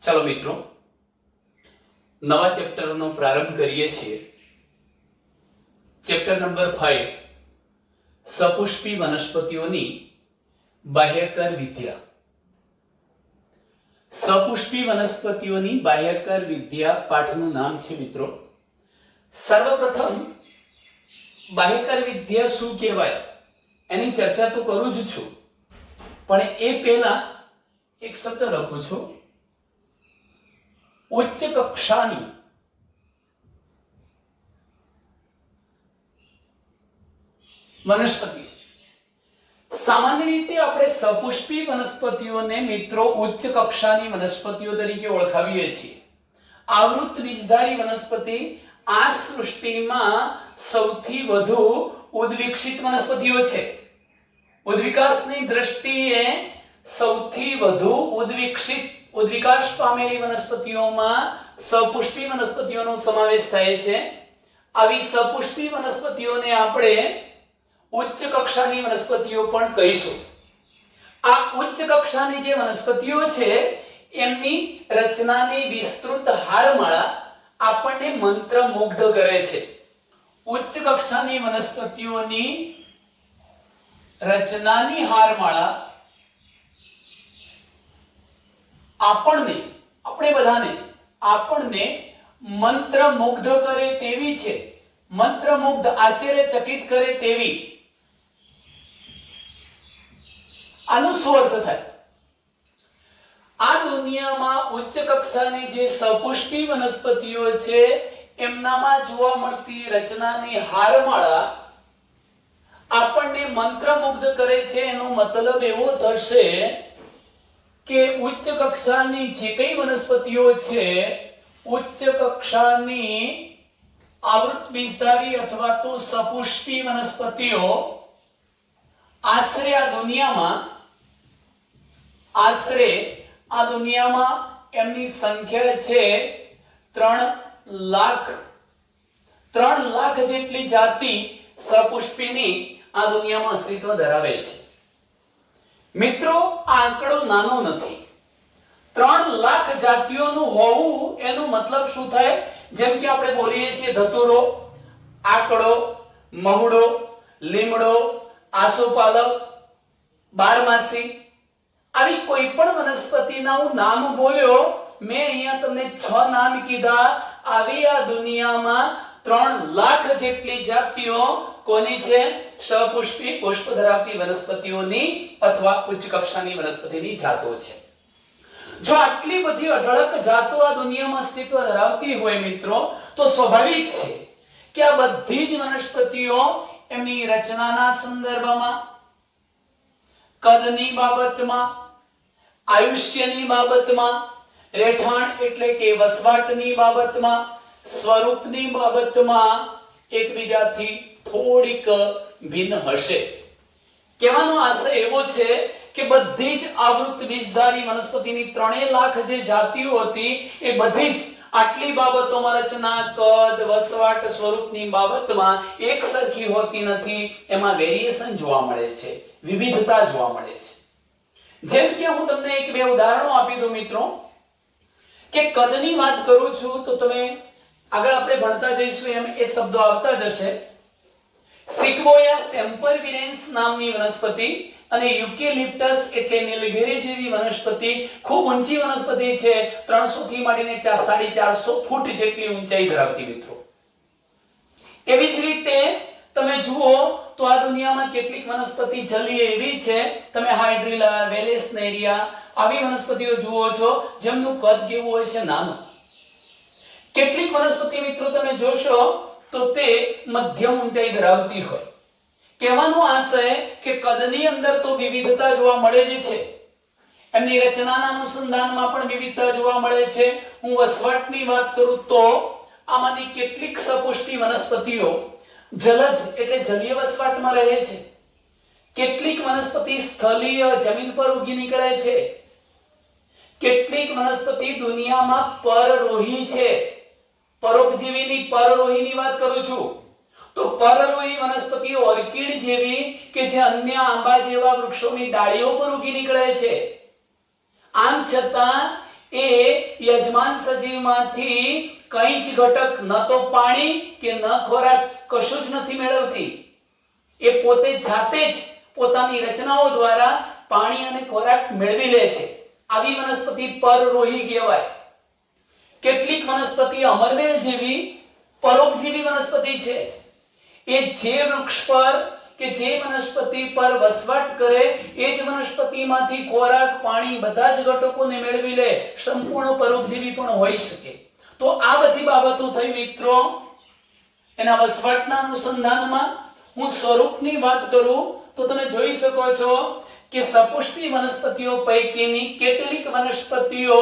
चलो मित्रों, नवा चैप्टरનો પ્રારંભ કરીએ છીએ। ચેપ્ટર નંબર 5 સપુષ્પી વનસ્પતિઓની બાહ્યકાર વિદ્યા। સપુષ્પી વનસ્પતિઓની બાહ્યકાર વિદ્યા પાઠનું નામ છે મિત્રો। સર્વપ્રથમ બાહ્યકાર વિદ્યા શું કહેવાય એની ચર્ચા તો કરું જ છું, પણ એ પહેલા એક શબ્દ લખું છું, ઉચ્ચ કક્ષાની વનસ્પતિ। સામાન્ય રીતે આપણે સપુષ્પી વનસ્પતિઓને મિત્રો ઉચ્ચ કક્ષાની વનસ્પતિઓ તરીકે ઓળખાવીએ છીએ। આવૃત બીજધારી વનસ્પતિ આ સૃષ્ટિમાં સૌથી વધુ ઉદ્વિકસિત વનસ્પતિઓ છે। ઉદ્વિકાસની દ્રષ્ટિએ સૌથી વધુ ઉદ્વિકાસ પામેલી વનસ્પતિઓમાં સપુષ્પી વનસ્પતિઓનો સમાવેશ થાય છે। આવી સપુષ્પી વનસ્પતિઓને આપણે ઉચ્ચ કક્ષાની વનસ્પતિઓ પણ કહીશું। આ ઉચ્ચ કક્ષાની જે વનસ્પતિઓ છે એમની રચનાની વિસ્તૃત હારમાળા આપણને મંત્રમુગ્ધ કરે છે। ઉચ્ચ કક્ષાની વનસ્પતિઓની રચનાની હારમાળા આપણને મંત્રમુગ્ધ કરે તેવી છે, મંત્રમુગ્ધ આશ્ચર્યચકિત કરે તેવી। આનો શું અર્થ થાય? આ દુનિયામાં ઉચ્ચ કક્ષાની જે સપુષ્પી વનસ્પતિઓ છે એમનામાં જોવા મળતી રચનાની હારમાળા આપણને મંત્રમુગ્ધ કરે છે। એનો મતલબ એવો થશે કે ઉચ્ચ કક્ષાની જે કઈ વનસ્પતિઓ છે, ઉચ્ચ કક્ષાની આવૃત બીજધારી અથવા તો સપુષ્પી વનસ્પતિઓ આશરે આ દુનિયામાં એમની સંખ્યા છે 3 લાખ જેટલી જાતિ સપુષ્પીની આ દુનિયામાં અસ્તિત્વ ધરાવે છે। મિત્રો, આ આંકડો નાનો નથી। 3 લાખ જાતિઓનું હોવું એનો મતલબ શું થાય? જેમ કે આપણે બોલીએ છીએ ધતુરો, આકડો, મહુડો, લીમડો, આસોપાલવ, બારમાસી, આવી કોઈ પણ વનસ્પતિના હું નામ બોલ્યો, મેં અહીંયા તમને 6 નામ કીધા। આવી આ દુનિયામાં 3 લાખ જેટલી જાતિઓ કોની છે? સપુષ્પી પુષ્પ ધરાવતી વનસ્પતિઓની અથવા ઉચ્ચ કક્ષાની વનસ્પતિની જાતો છે। જો આટલી બધી અઢળક જાતો આ દુનિયામાં અસ્તિત્વ ધરાવતી હોય મિત્રો, તો સ્વાભાવિક છે કે આ બધી જ વનસ્પતિઓ એમની રચનાના સંદર્ભમાં, કદની બાબતમાં, આયુષ્યની બાબતમાં, રહેઠાણ એટલે કે વસવાટની બાબતમાં, સ્વરૂપની બાબતમાં એકબીજાથી થોડીક ભિન્ન હશે। કહેવાનો આશય એવો છે કે બધી જ આવૃત બીજધારી વનસ્પતિની 3 લાખ જે જાતિઓ હતી એ બધી જ આટલી બાબતોમાં, રચના, કદ, વસવાટ, સ્વરૂપની બાબતમાં એક સરખી હોતી નથી। એમાં વેરિએશન જોવા મળે છે, વિવિધતા જોવા મળે છે। જેમ કે હું તમને 1-2 ઉદાહરણો આપી દઉં મિત્રો, કે કદની વાત કરું છું તો તમે આગળ આપણે ભણતા જઈશું એમ એ શબ્દો આવતા જશે। સિક્વોયા સેમ્પરવિરેન્સ નામની વનસ્પતિ અને યુકેલિપ્ટસ એટલે નીલગિરી જેવી વનસ્પતિ ખૂબ ઊંચી વનસ્પતિ છે। 300 થી માંડીને 450 ફૂટ જેટલી ઊંચાઈ ધરાવતી મિત્રો। એવી જ રીતે તમે જુઓ તો આ દુનિયામાં કેટલીક વનસ્પતિ જલીય એવી છે, તમે હાઇડ્રિલા, વેલેસનેરિયા આવી વનસ્પતિઓ જુઓ છો જેમનું કદ કેવું હોય છે? નાનું। કેટલીક વનસ્પતિ મિત્રો તમે જોશો તો તે મધ્યમ ઊંચાઈ ધરાવતી હોય। કહેવાનો આશય કે કદની અંદર તો વિવિધતા જોવા મળે જ છે, એમની રચનાના અનુસંધાનમાં પણ વિવિધતા જોવા મળે છે। હું વસવાટની વાત કરું તો આમાંની કેટલીક સપુષ્પી વનસ્પતિઓ જલજ એટલે જલીય વસવાટમાં રહે છે, કેટલીક વનસ્પતિ સ્થલીય જમીન પર ઉગી નીકળે છે, કેટલીક વનસ્પતિ દુનિયામાં પરરોહી છે। પરોપજીવીની પરરોહીની વાત કરું છું તો પરરોહી વનસ્પતિઓ ઓર્કિડ જેવી કે જે અન્ય આંબા જેવા વૃક્ષોની ડાળીઓ પર ઉગી નીકળે છે। આમ છતાં એ યજમાન સજીવમાંથી કંઈ જ ઘટક ન તો પાણી કે ન ખોરાક કશું જ નથી મેળવતી. એ પોતે જાતે જ પોતાની રચનાઓ દ્વારા પાણી અને ખોરાક મેળવી લે છે. આવી વનસ્પતિ પરરોહી કહેવાય. કેટલીક વનસ્પતિ અમરવેલ જેવી પરોપજીવી વનસ્પતિ છે. એ જે વૃક્ષ પર કે જે વનસ્પતિ પર વસવાટ કરે એ જ વનસ્પતિમાંથી ખોરાક, પાણી બધા જ ઘટકોને મેળવી લે. સંપૂર્ણ પરોપજીવી પણ હોઈ શકે. તો આ બધી બાબતો થઈ મિત્રો એના વસવાટના અનુસંધાનમાં. હું સ્વરૂપની વાત કરું તો તમે જોઈ શકો છો કે સપુષ્પી વનસ્પતિઓ પૈકીની કેટલીક વનસ્પતિઓ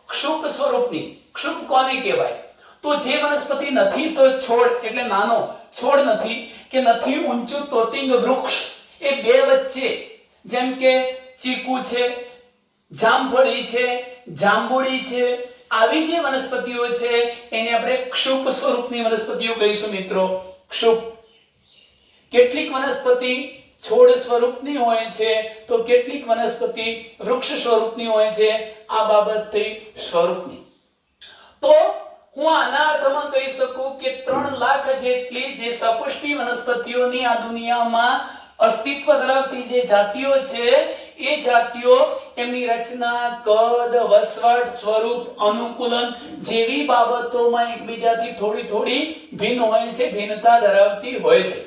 ક્ષુપ સ્વરૂપની. ક્ષુપ કોને કહેવાય? તો જે વનસ્પતિ નથી તો છોડ એટલે નાનો છોડ નથી કે નથી ઊંચું તોતિંગ વૃક્ષ, એ બે વચ્ચે, જેમ કે ચીકુ છે, જામફળી છે, જાંબુડી છે, આવી જે વનસ્પતિઓ છે એને આપણે ક્ષુપ સ્વરૂપની વનસ્પતિઓ કહીશું મિત્રો. ક્ષુપ. કેટલીક વનસ્પતિ છોડ સ્વરૂપની હોય છે તો કેટલીક વનસ્પતિ વૃક્ષ સ્વરૂપની હોય છે. આ બાબત થઈ સ્વરૂપની. તો હું આના અર્થમાં કહી શકું કે 3 લાખ જેટલી જે સપુષ્પી વનસ્પતિઓની આ દુનિયામાં અસ્તિત્વ ધરાવતી જે જાતિઓ છે એ જાતિઓ એમની રચના, કદ, વસવાટ, સ્વરૂપ, અનુકૂલન જેવી બાબતોમાં એકબીજાથી થોડી થોડી ભિન્ન હોય છે, ભિન્નતા ધરાવતી હોય છે.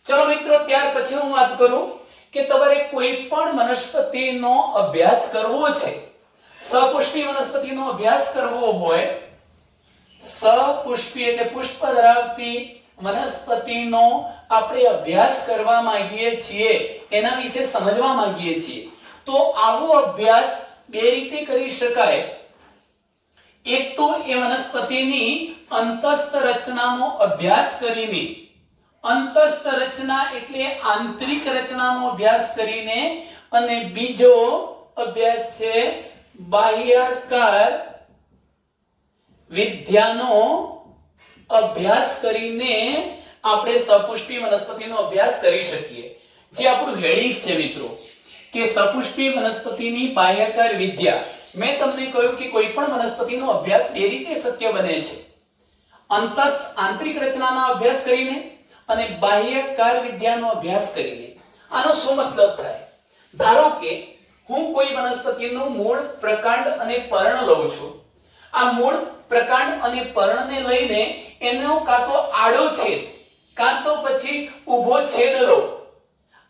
ચલો મિત્રો, ત્યાર પછી હું વાત કરું કે તમારે કોઈ પણ વનસ્પતિનો અભ્યાસ કરવો છે, સપુષ્પી વનસ્પતિનો અભ્યાસ કરવો હોય, સપુષ્પી એટલે પુષ્પ ધરાવતી વનસ્પતિનો આપણે અભ્યાસ કરવા માંગીએ છીએ, એના વિશે સમજવા માંગીએ છીએ, તો આવો અભ્યાસ બે રીતે કરી શકાય. એક તો એ વનસ્પતિની અંતસ્થ રચનાનો અભ્યાસ કરીને, અંતસ્થ રચના એટલે આંતરિક રચનાનો અભ્યાસ કરીને, અને બીજો અભ્યાસ છે બાહ્યાકાર વિદ્યાનો અભ્યાસ કરીને આપણે સપુષ્પી વનસ્પતિનો અભ્યાસ કરી શકીએ. જે આપણું હેડિંગ છે મિત્રો કે સપુષ્પી વનસ્પતિની બાહ્યાકાર વિદ્યા. મેં તમને કહ્યું કે કોઈ પણ વનસ્પતિનો અભ્યાસ બે રીતે શક્ય બને છે, અંતસ્થ આંતરિક રચનાનો અભ્યાસ કરીને અને બાહ્યકાર વિદ્યાનો અભ્યાસ કરીને. આનો શું મતલબ થાય? ધારો કે હું કોઈ વનસ્પતિનું મૂળ, પ્રકાંડ અને પર્ણ લઉં છું. આ મૂળ, પ્રકાંડ અને પર્ણને લઈને એનો કાં તો આડો છેદ કાં તો પછી ઊભો છેદ લઉં.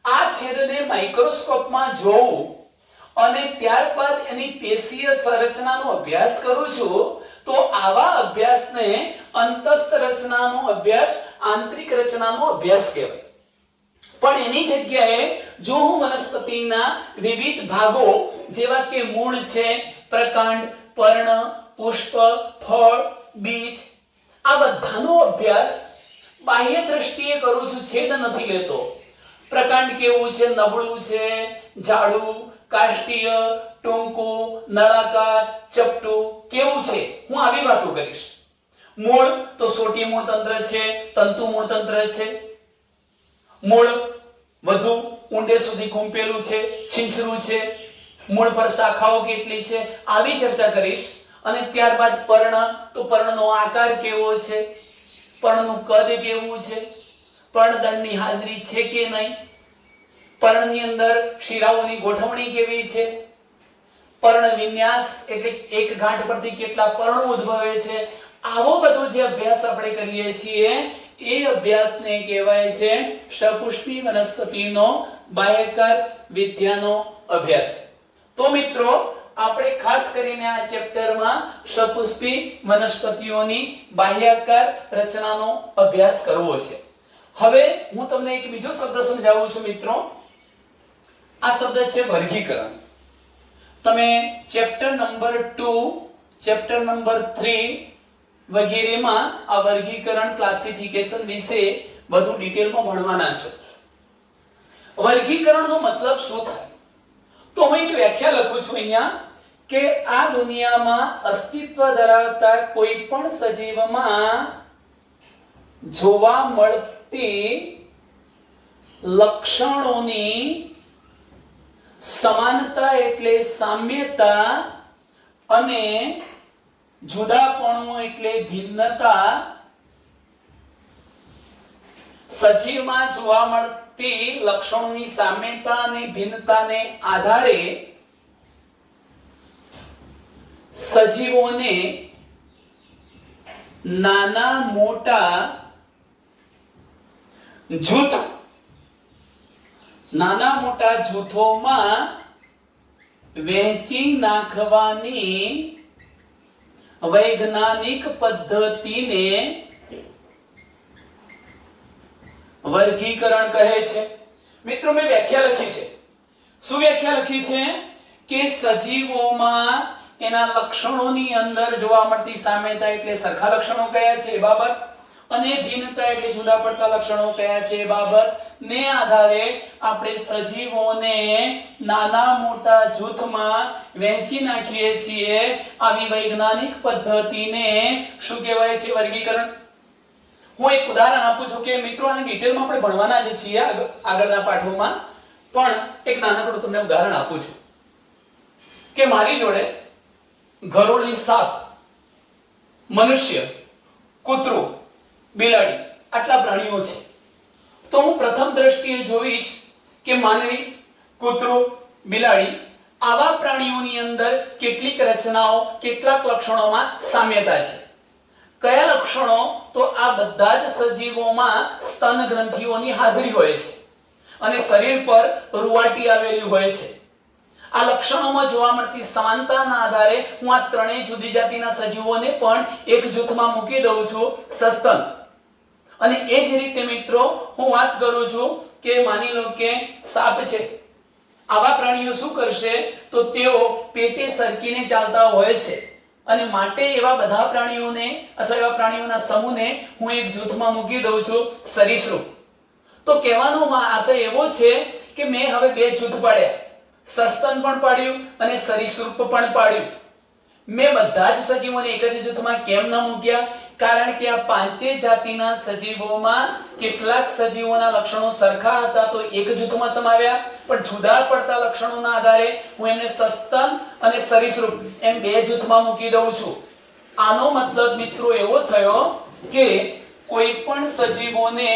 આ છેદને માઇક્રોસ્કોપમાં જોઉં અને ત્યારબાદ એની પેશીય સંરચનાનો અભ્યાસ કરું છું, તો આવા અભ્યાસને અંતસ્થ રચનાનો અભ્યાસ, આંતરિક રચનાનો અભ્યાસ કહેવાય. પણ એની જગ્યાએ જો હું વનસ્પતિના વિવિધ ભાગો જેવા કે મૂળ છે, પ્રકાંડ, પર્ણ, પુષ્પ, ફળ, બીજ, આ બધાનો અભ્યાસ બાહ્ય દ્રષ્ટિએ કરું છું, છેદ નથી લેતો. પ્રકાંડ કેવું છે, નબળું છે, જાડું, કાષ્ટીય, ટૂંકું, નળાકાર, ચપટું, કેવું છે, હું આવી વાતો કરીશ. મૂળ તો સોટી મૂળ તંત્ર છે, તંતુ મૂળ તંત્ર છે, મૂળ વધુ ઊંડે સુધી ખૂંપેલું છે, છીંછરું છે, મૂળ પર શાખાઓ કેટલી છે, આવી ચર્ચા કરીશ. અને ત્યારબાદ પર્ણ, તો પર્ણનો આકાર કેવો છે, પર્ણનું કદ કેવું છે, પર્ણદંડની હાજરી છે કે નહીં, પર્ણની અંદર શિરાઓની ગોઠવણી કેવી છે, પર્ણ વિન્યાસ એટલે એક ગાંઠ પરથી કેટલા પર્ણો ઉદ્ભવે છે. આવો બધો જે અભ્યાસ આપણે કરીએ છીએ એ અભ્યાસને કહેવાય છે સપુષ્પી વનસ્પતિનો બાહ્યાકાર વિદ્યાનો અભ્યાસ. તો મિત્રો, આપણે ખાસ કરીને આ ચેપ્ટરમાં સપુષ્પી વનસ્પતિઓની બાહ્યાકાર રચનાનો અભ્યાસ કરવો છે. હવે હું તમને એક બીજો શબ્દ સમજાવું છું મિત્રો. આ શબ્દ છે વર્ગીકરણ. તમે ચેપ્ટર નંબર 2, ચેપ્ટર નંબર 3 વગેરેમાં આ વર્ગીકરણ, ક્લાસિફિકેશન વિશે વધુ ડિટેલમાં ભણવાના છો. વર્ગીકરણનો મતલબ શું થાય? તો હું એક વ્યાખ્યા લખું છું અહીંયા કે આ દુનિયામાં અસ્તિત્વ ધરાવતા કોઈ પણ સજીવમાં જોવા મળતી લક્ષણોની સમાનતા એટલે સામ્યતા અને જુદાપણું એટલે ભિન્નતા. સજીવમાં જોવા મળતી લક્ષણોની સામ્યતા અને ભિન્નતાને આધારે સજીવોને નાના મોટા જૂથોમાં વહેંચી નાખવાની વૈજ્ઞાનિક પદ્ધતિને વર્ગીકરણ કહે છે. મિત્રો મેં વ્યાખ્યા લખી છે. શું વ્યાખ્યા લખી છે? કે સજીવોમાં એના લક્ષણોની અંદર જોવા મળતી સામ્યતા એટલે સરખા લક્ષણો કયા છે એ બાબત, અને ભિન્નતા એટલે જુદા પડતા લક્ષણો કયા છે એ બાબત ને આધારે આપણે સજીવોને નાના મોટા જૂથમાં વહેંચી નાખીએ છીએ. આવી વૈજ્ઞાનિક પદ્ધતિને શું કહેવાય છે? વર્ગીકરણ. હું એક ઉદાહરણ આપું છું કે મિત્રો આની ડિટેલમાં આપણે ભણવાના જ છીએ આગળના પાઠોમાં, પણ એક નાનકડું તમને ઉદાહરણ આપું છું કે મારી જોડે ઘરોળી 7, મનુષ્ય, કૂતરું, બિલાડી આટલા પ્રાણીઓ છે. તો હું પ્રથમ દ્રષ્ટિએ જોઈશ કે માનવી, કૂતરું, બિલાડી આવા પ્રાણીઓની અંદર કેટલીક રચનાઓ, કેટલાક લક્ષણોમાં સામ્યતા છે. કયા લક્ષણો? તો આ બધા જ સજીવોમાં સ્તન ગ્રંથિઓની હાજરી હોય છે અને શરીર પર રૂવાટી આવેલી હોય છે. આ લક્ષણોમાં જોવા મળતી સમાનતાના આધારે હું આ ત્રણેય જુદી જાતિના સજીવોને પણ એક જૂથમાં મૂકી દઉં છું, સસ્તન. અને એ જ રીતે મિત્રો હું વાત કરું છું કે માની લો કે સાપ છે. આવા પ્રાણીઓ શું કરશે? તો તેઓ પેટે સરકીને ચાલતા હોય છે અને માટે એવા બધા પ્રાણીઓને અથવા એવા પ્રાણીઓના સમૂહને હું એક જૂથમાં મૂકી દઉં છું, સરીસૃપ. તો કહેવાનો આશય એવો છે કે મેં હવે બે જૂથ પાડ્યા, સસ્તન પણ પાડ્યું અને સરીસૃપ પણ પાડ્યું. મેં બધા જ સજીવોને એક જ જૂથમાં કેમ ન મૂક્યા? કારણ કે આ પાંચેય જાતિના સજીવોમાં કેટલાક સજીવોના લક્ષણો સરખા હતા તો એક જૂથમાં સમાવ્યા, પણ જુદા પડતા લક્ષણોના આધારે હું એમને સસ્તન અને સરીસૃપ એમ બે જૂથમાં મૂકી દઉં છું. આનો મતલબ મિત્રો એવો થયો કે કોઈ પણ સજીવોને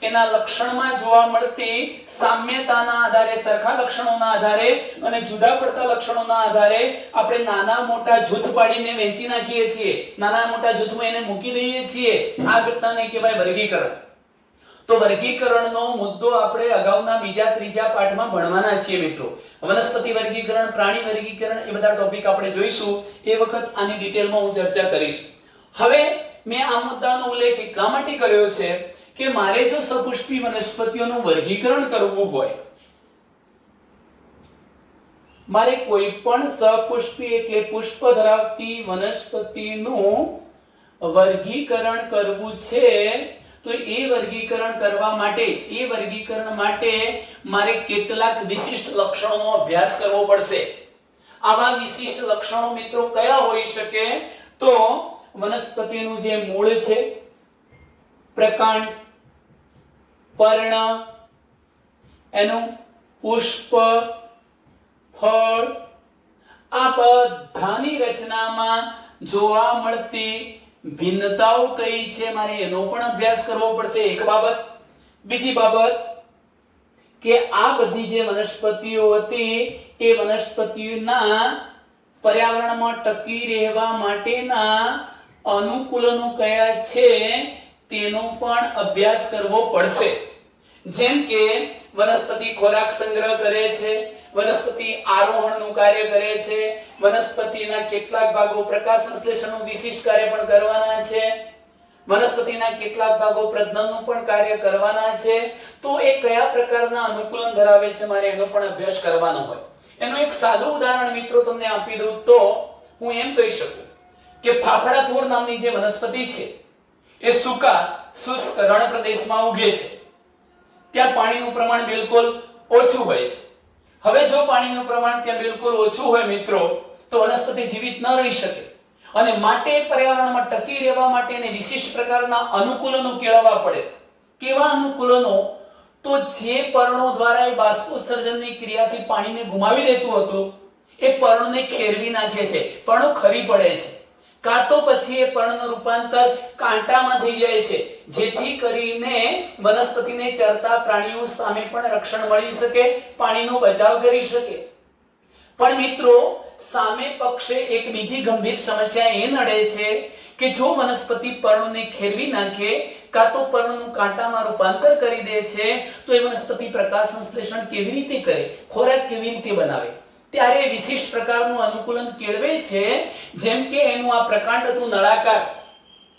એના લક્ષણમાં જોવા મળતી સામ્યતાના આધારે, સરખા લક્ષણોના આધારે અને જુદા પડતા લક્ષણોના આધારે આપણે નાના મોટા જૂથ પાડીને વહેંચી નાખીએ છીએ, નાના મોટા જૂથમાં એને મૂકી દઈએ છીએ. આ ઘટનાને કહેવાય વર્ગીકરણ. તો વર્ગીકરણનો મુદ્દો આપણે અગાઉના બીજા ત્રીજા પાઠમાં ભણવાના છીએ મિત્રો. વનસ્પતિ વર્ગીકરણ, પ્રાણી વર્ગીકરણ એ બધા ટોપિક આપણે જોઈશું. એ વખત આની ડિટેલમાં હું ચર્ચા કરીશ. હવે મેં આ મુદ્દાનો ઉલ્લેખ એટલા માટે કર્યો છે કે મારે જો સપુષ્પી વનસ્પતિઓનું વર્ગીકરણ કરવું હોય, મારે કોઈ પણ સપુષ્પી એટલે પુષ્પ ધરાવતી વનસ્પતિનું વર્ગીકરણ કરવું છે તો એ વર્ગીકરણ કરવા માટે, એ વર્ગીકરણ માટે મારે કેટલાક વિશિષ્ટ લક્ષણોનો અભ્યાસ કરવો પડશે. આવા વિશિષ્ટ લક્ષણો મિત્રો કયા હોઈ શકે? તો વનસ્પતિનું જે મૂળ છે, પ્રકાંડ, પર્ણ, એનું પુષ્પ, ફળ, આ બધાની રચનામાં જોવા મળતી ભિન્નતાઓ કઈ છે મારે એનો પણ અભ્યાસ કરવો પડશે. એક બાબત. બીજી બાબત કે આ બધી જે વનસ્પતિઓ હતી એ વનસ્પતિઓના પર્યાવરણમાં ટકી રહેવા માટેના અનુકૂલનો કયા છે તેનો પણ અભ્યાસ કરવો પડશે. જેમ કે વનસ્પતિ ખોરાક સંગ્રહ કરે છે, વનસ્પતિ આરોહણનું કાર્ય કરે છે, વનસ્પતિના કેટલાક ભાગો પ્રકાશ સંશ્લેષણનું વિશિષ્ટ કાર્ય પણ કરવાના છે, વનસ્પતિના કેટલાક ભાગો પ્રજનનનું પણ કાર્ય કરવાના છે. તો એ કયા પ્રકારના અનુકૂલન ધરાવે છે મારે એનો પણ અભ્યાસ કરવાનો હોય. એનું એક સાદું ઉદાહરણ મિત્રો તમને આપી દઉં તો હું એમ કહી શકું કે ફાફડા થોર નામની જે વનસ્પતિ છે એ સૂકા શુષ્ક રણ પ્રદેશમાં ઉગે છે. ત્યાં પાણીનું પ્રમાણ બિલકુલ ઓછું હોય છે. હવે જો પાણીનું પ્રમાણ ત્યાં બિલકુલ ઓછું હોય મિત્રો તો વનસ્પતિ જીવિત ન રહી શકે અને માટે પર્યાવરણમાં ટકી રહેવા માટે એને વિશિષ્ટ પ્રકારના અનુકૂલનો કેળવવા પડે. કેવા અનુકૂલનો? તો જે પર્ણો દ્વારા એ બાષ્પોત્સર્જનની ક્રિયાથી પાણીને ગુમાવી દેતું હતું એ પર્ણને ખેરવી નાખે છે, પર્ણો ખરી પડે છે. કાં તો પછી એ પર્ણનું રૂપાંતર કાંટામાં થઈ જાય છે, જેથી કરીને વનસ્પતિને ચરતા પ્રાણીઓ સામે પણ રક્ષણ મળી શકે, પાણીનો બચાવ કરી શકે. પણ મિત્રો સામે પક્ષે એક બીજી ગંભીર સમસ્યા એ નડે છે કે જો વનસ્પતિ પર્ણને ખેરવી નાખે કાં તો પર્ણનું કાંટામાં રૂપાંતર કરી દે છે તો એ વનસ્પતિ પ્રકાશ સંશ્લેષણ કેવી રીતે કરે, ખોરાક કેવી રીતે બનાવે, ત્યારે વિશિષ્ટ પ્રકારનું અનુકૂલન કેળવે છે. જેમ કે એનું આ પ્રકાંડ હતું નળાકાર,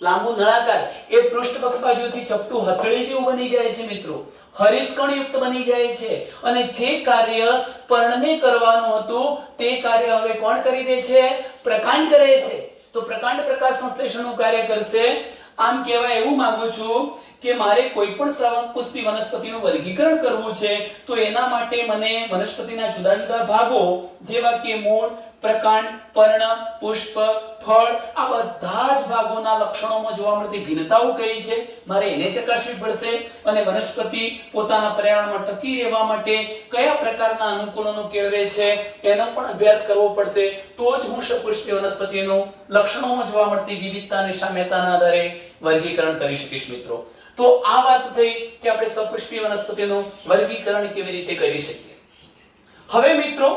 લાંબુ નળાકાર, એ પૃષ્ઠપક્ષ બાજુથી ચપટું હથેળી જેવું બની જાય છે મિત્રો, હરિતકણ યુક્ત બની જાય છે, અને જે કાર્ય પર્ણને કરવાનું હતું તે કાર્ય હવે કોણ કરી દે છે? પ્રકાંડ કરે છે. તો પ્રકાંડ પ્રકાશ સંશ્લેષણનું કાર્ય કરશે. આમ કહેવાય એવું માંગુ છું કે મારે કોઈ પણ શ્રાવકપુષ્પી વનસ્પતિનું વર્ગીકરણ કરવું છે તો એના માટે મને વનસ્પતિના જુદા જુદા ભાગો જેવા કે મૂળ, પ્રકાંડ, પર્ણ, પુષ્પ, ફળ, આ બધા જ ભાગોના લક્ષણોમાં જોવા મળતી ભિન્નતાઓ કઈ છે મારે એને ચકાસવી પડશે. અને વનસ્પતિ પોતાના પર્યાવરણમાં ટકી રહેવા માટે કયા પ્રકારના અનુકૂલનો કેળવે છે એનો પણ અભ્યાસ કરવો પડશે. તો જ હું સપુષ્પી વનસ્પતિનું લક્ષણોમાં જોવા મળતી વિવિધતા અને સામ્યતાના આધારે વર્ગીકરણ કરી શકીશ મિત્રો. તો આ વાત થઈ કે આપણે સપુષ્પી વનસ્પતિનું વર્ગીકરણ કેવી રીતે કરી શકીએ. હવે મિત્રો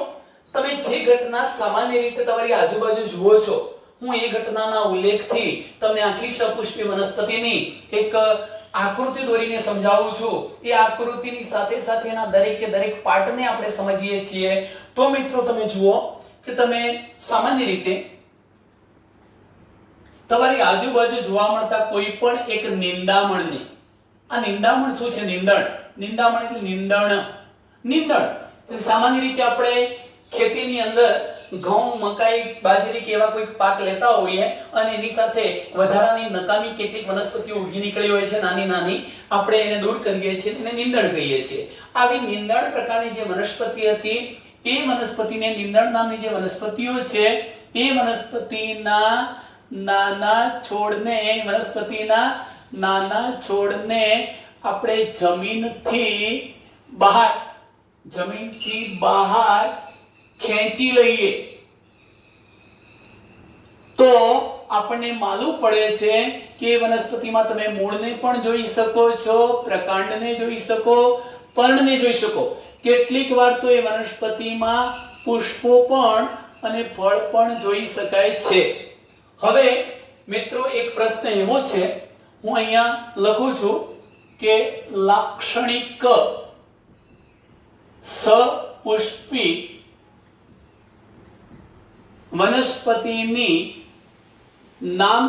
તમે જે ઘટના સામાન્ય રીતે તમારી આજુબાજુ જુઓ છો, હું એ ઘટનાના ઉલ્લેખથી તમને આખી સપુષ્પી વનસ્પતિની એક આકૃતિ દોરીને સમજાવું છું. એ આકૃતિની સાથે સાથે એના દરેકે દરેક પાર્ટને આપણે સમજીએ છીએ. તો મિત્રો તમે જુઓ કે તમે સામાન્ય રીતે તમારી આજુબાજુ જોવા મળતા કોઈ પણ એક નિંદામણને, આ નિંદામણ શું છે? નિંદામણ એટલે નીંદણ. સામાન્ય રીતે આપણે ખેતીની અંદર ઘઉં, મકાઈ, બાજરી કે એવા કોઈ પાક લેતા હોઈએ અને એની સાથે વધારાની નકામી કેટલીક વનસ્પતિઓ ઉગી નીકળી હોય છે નાની નાની, આપણે એને દૂર કરીએ છીએ, એને નીંદણ કહીએ છીએ. આવી નીંદણ પ્રકારની જે વનસ્પતિ હતી એ વનસ્પતિને, નીંદણ નામની જે વનસ્પતિઓ છે એ વનસ્પતિના નાના છોડને આપણે જમીનથી બહાર ખેંચી લઈએ તો આપણને માલુમ પડે છે કે વનસ્પતિમાં તમે મૂળને પણ જોઈ શકો છો, પ્રકાંડને જોઈ શકો, પર્ણને જોઈ શકો. કેટલીક વાર તો એ વનસ્પતિમાં પુષ્પો પણ અને ફળ પણ જોઈ શકાય છે. હવે મિત્રો એક પ્રશ્ન એવો છે, હું અહીંયા લખું છું કે લાક્ષણિક સપુષ્પી વનસ્પતિની નામ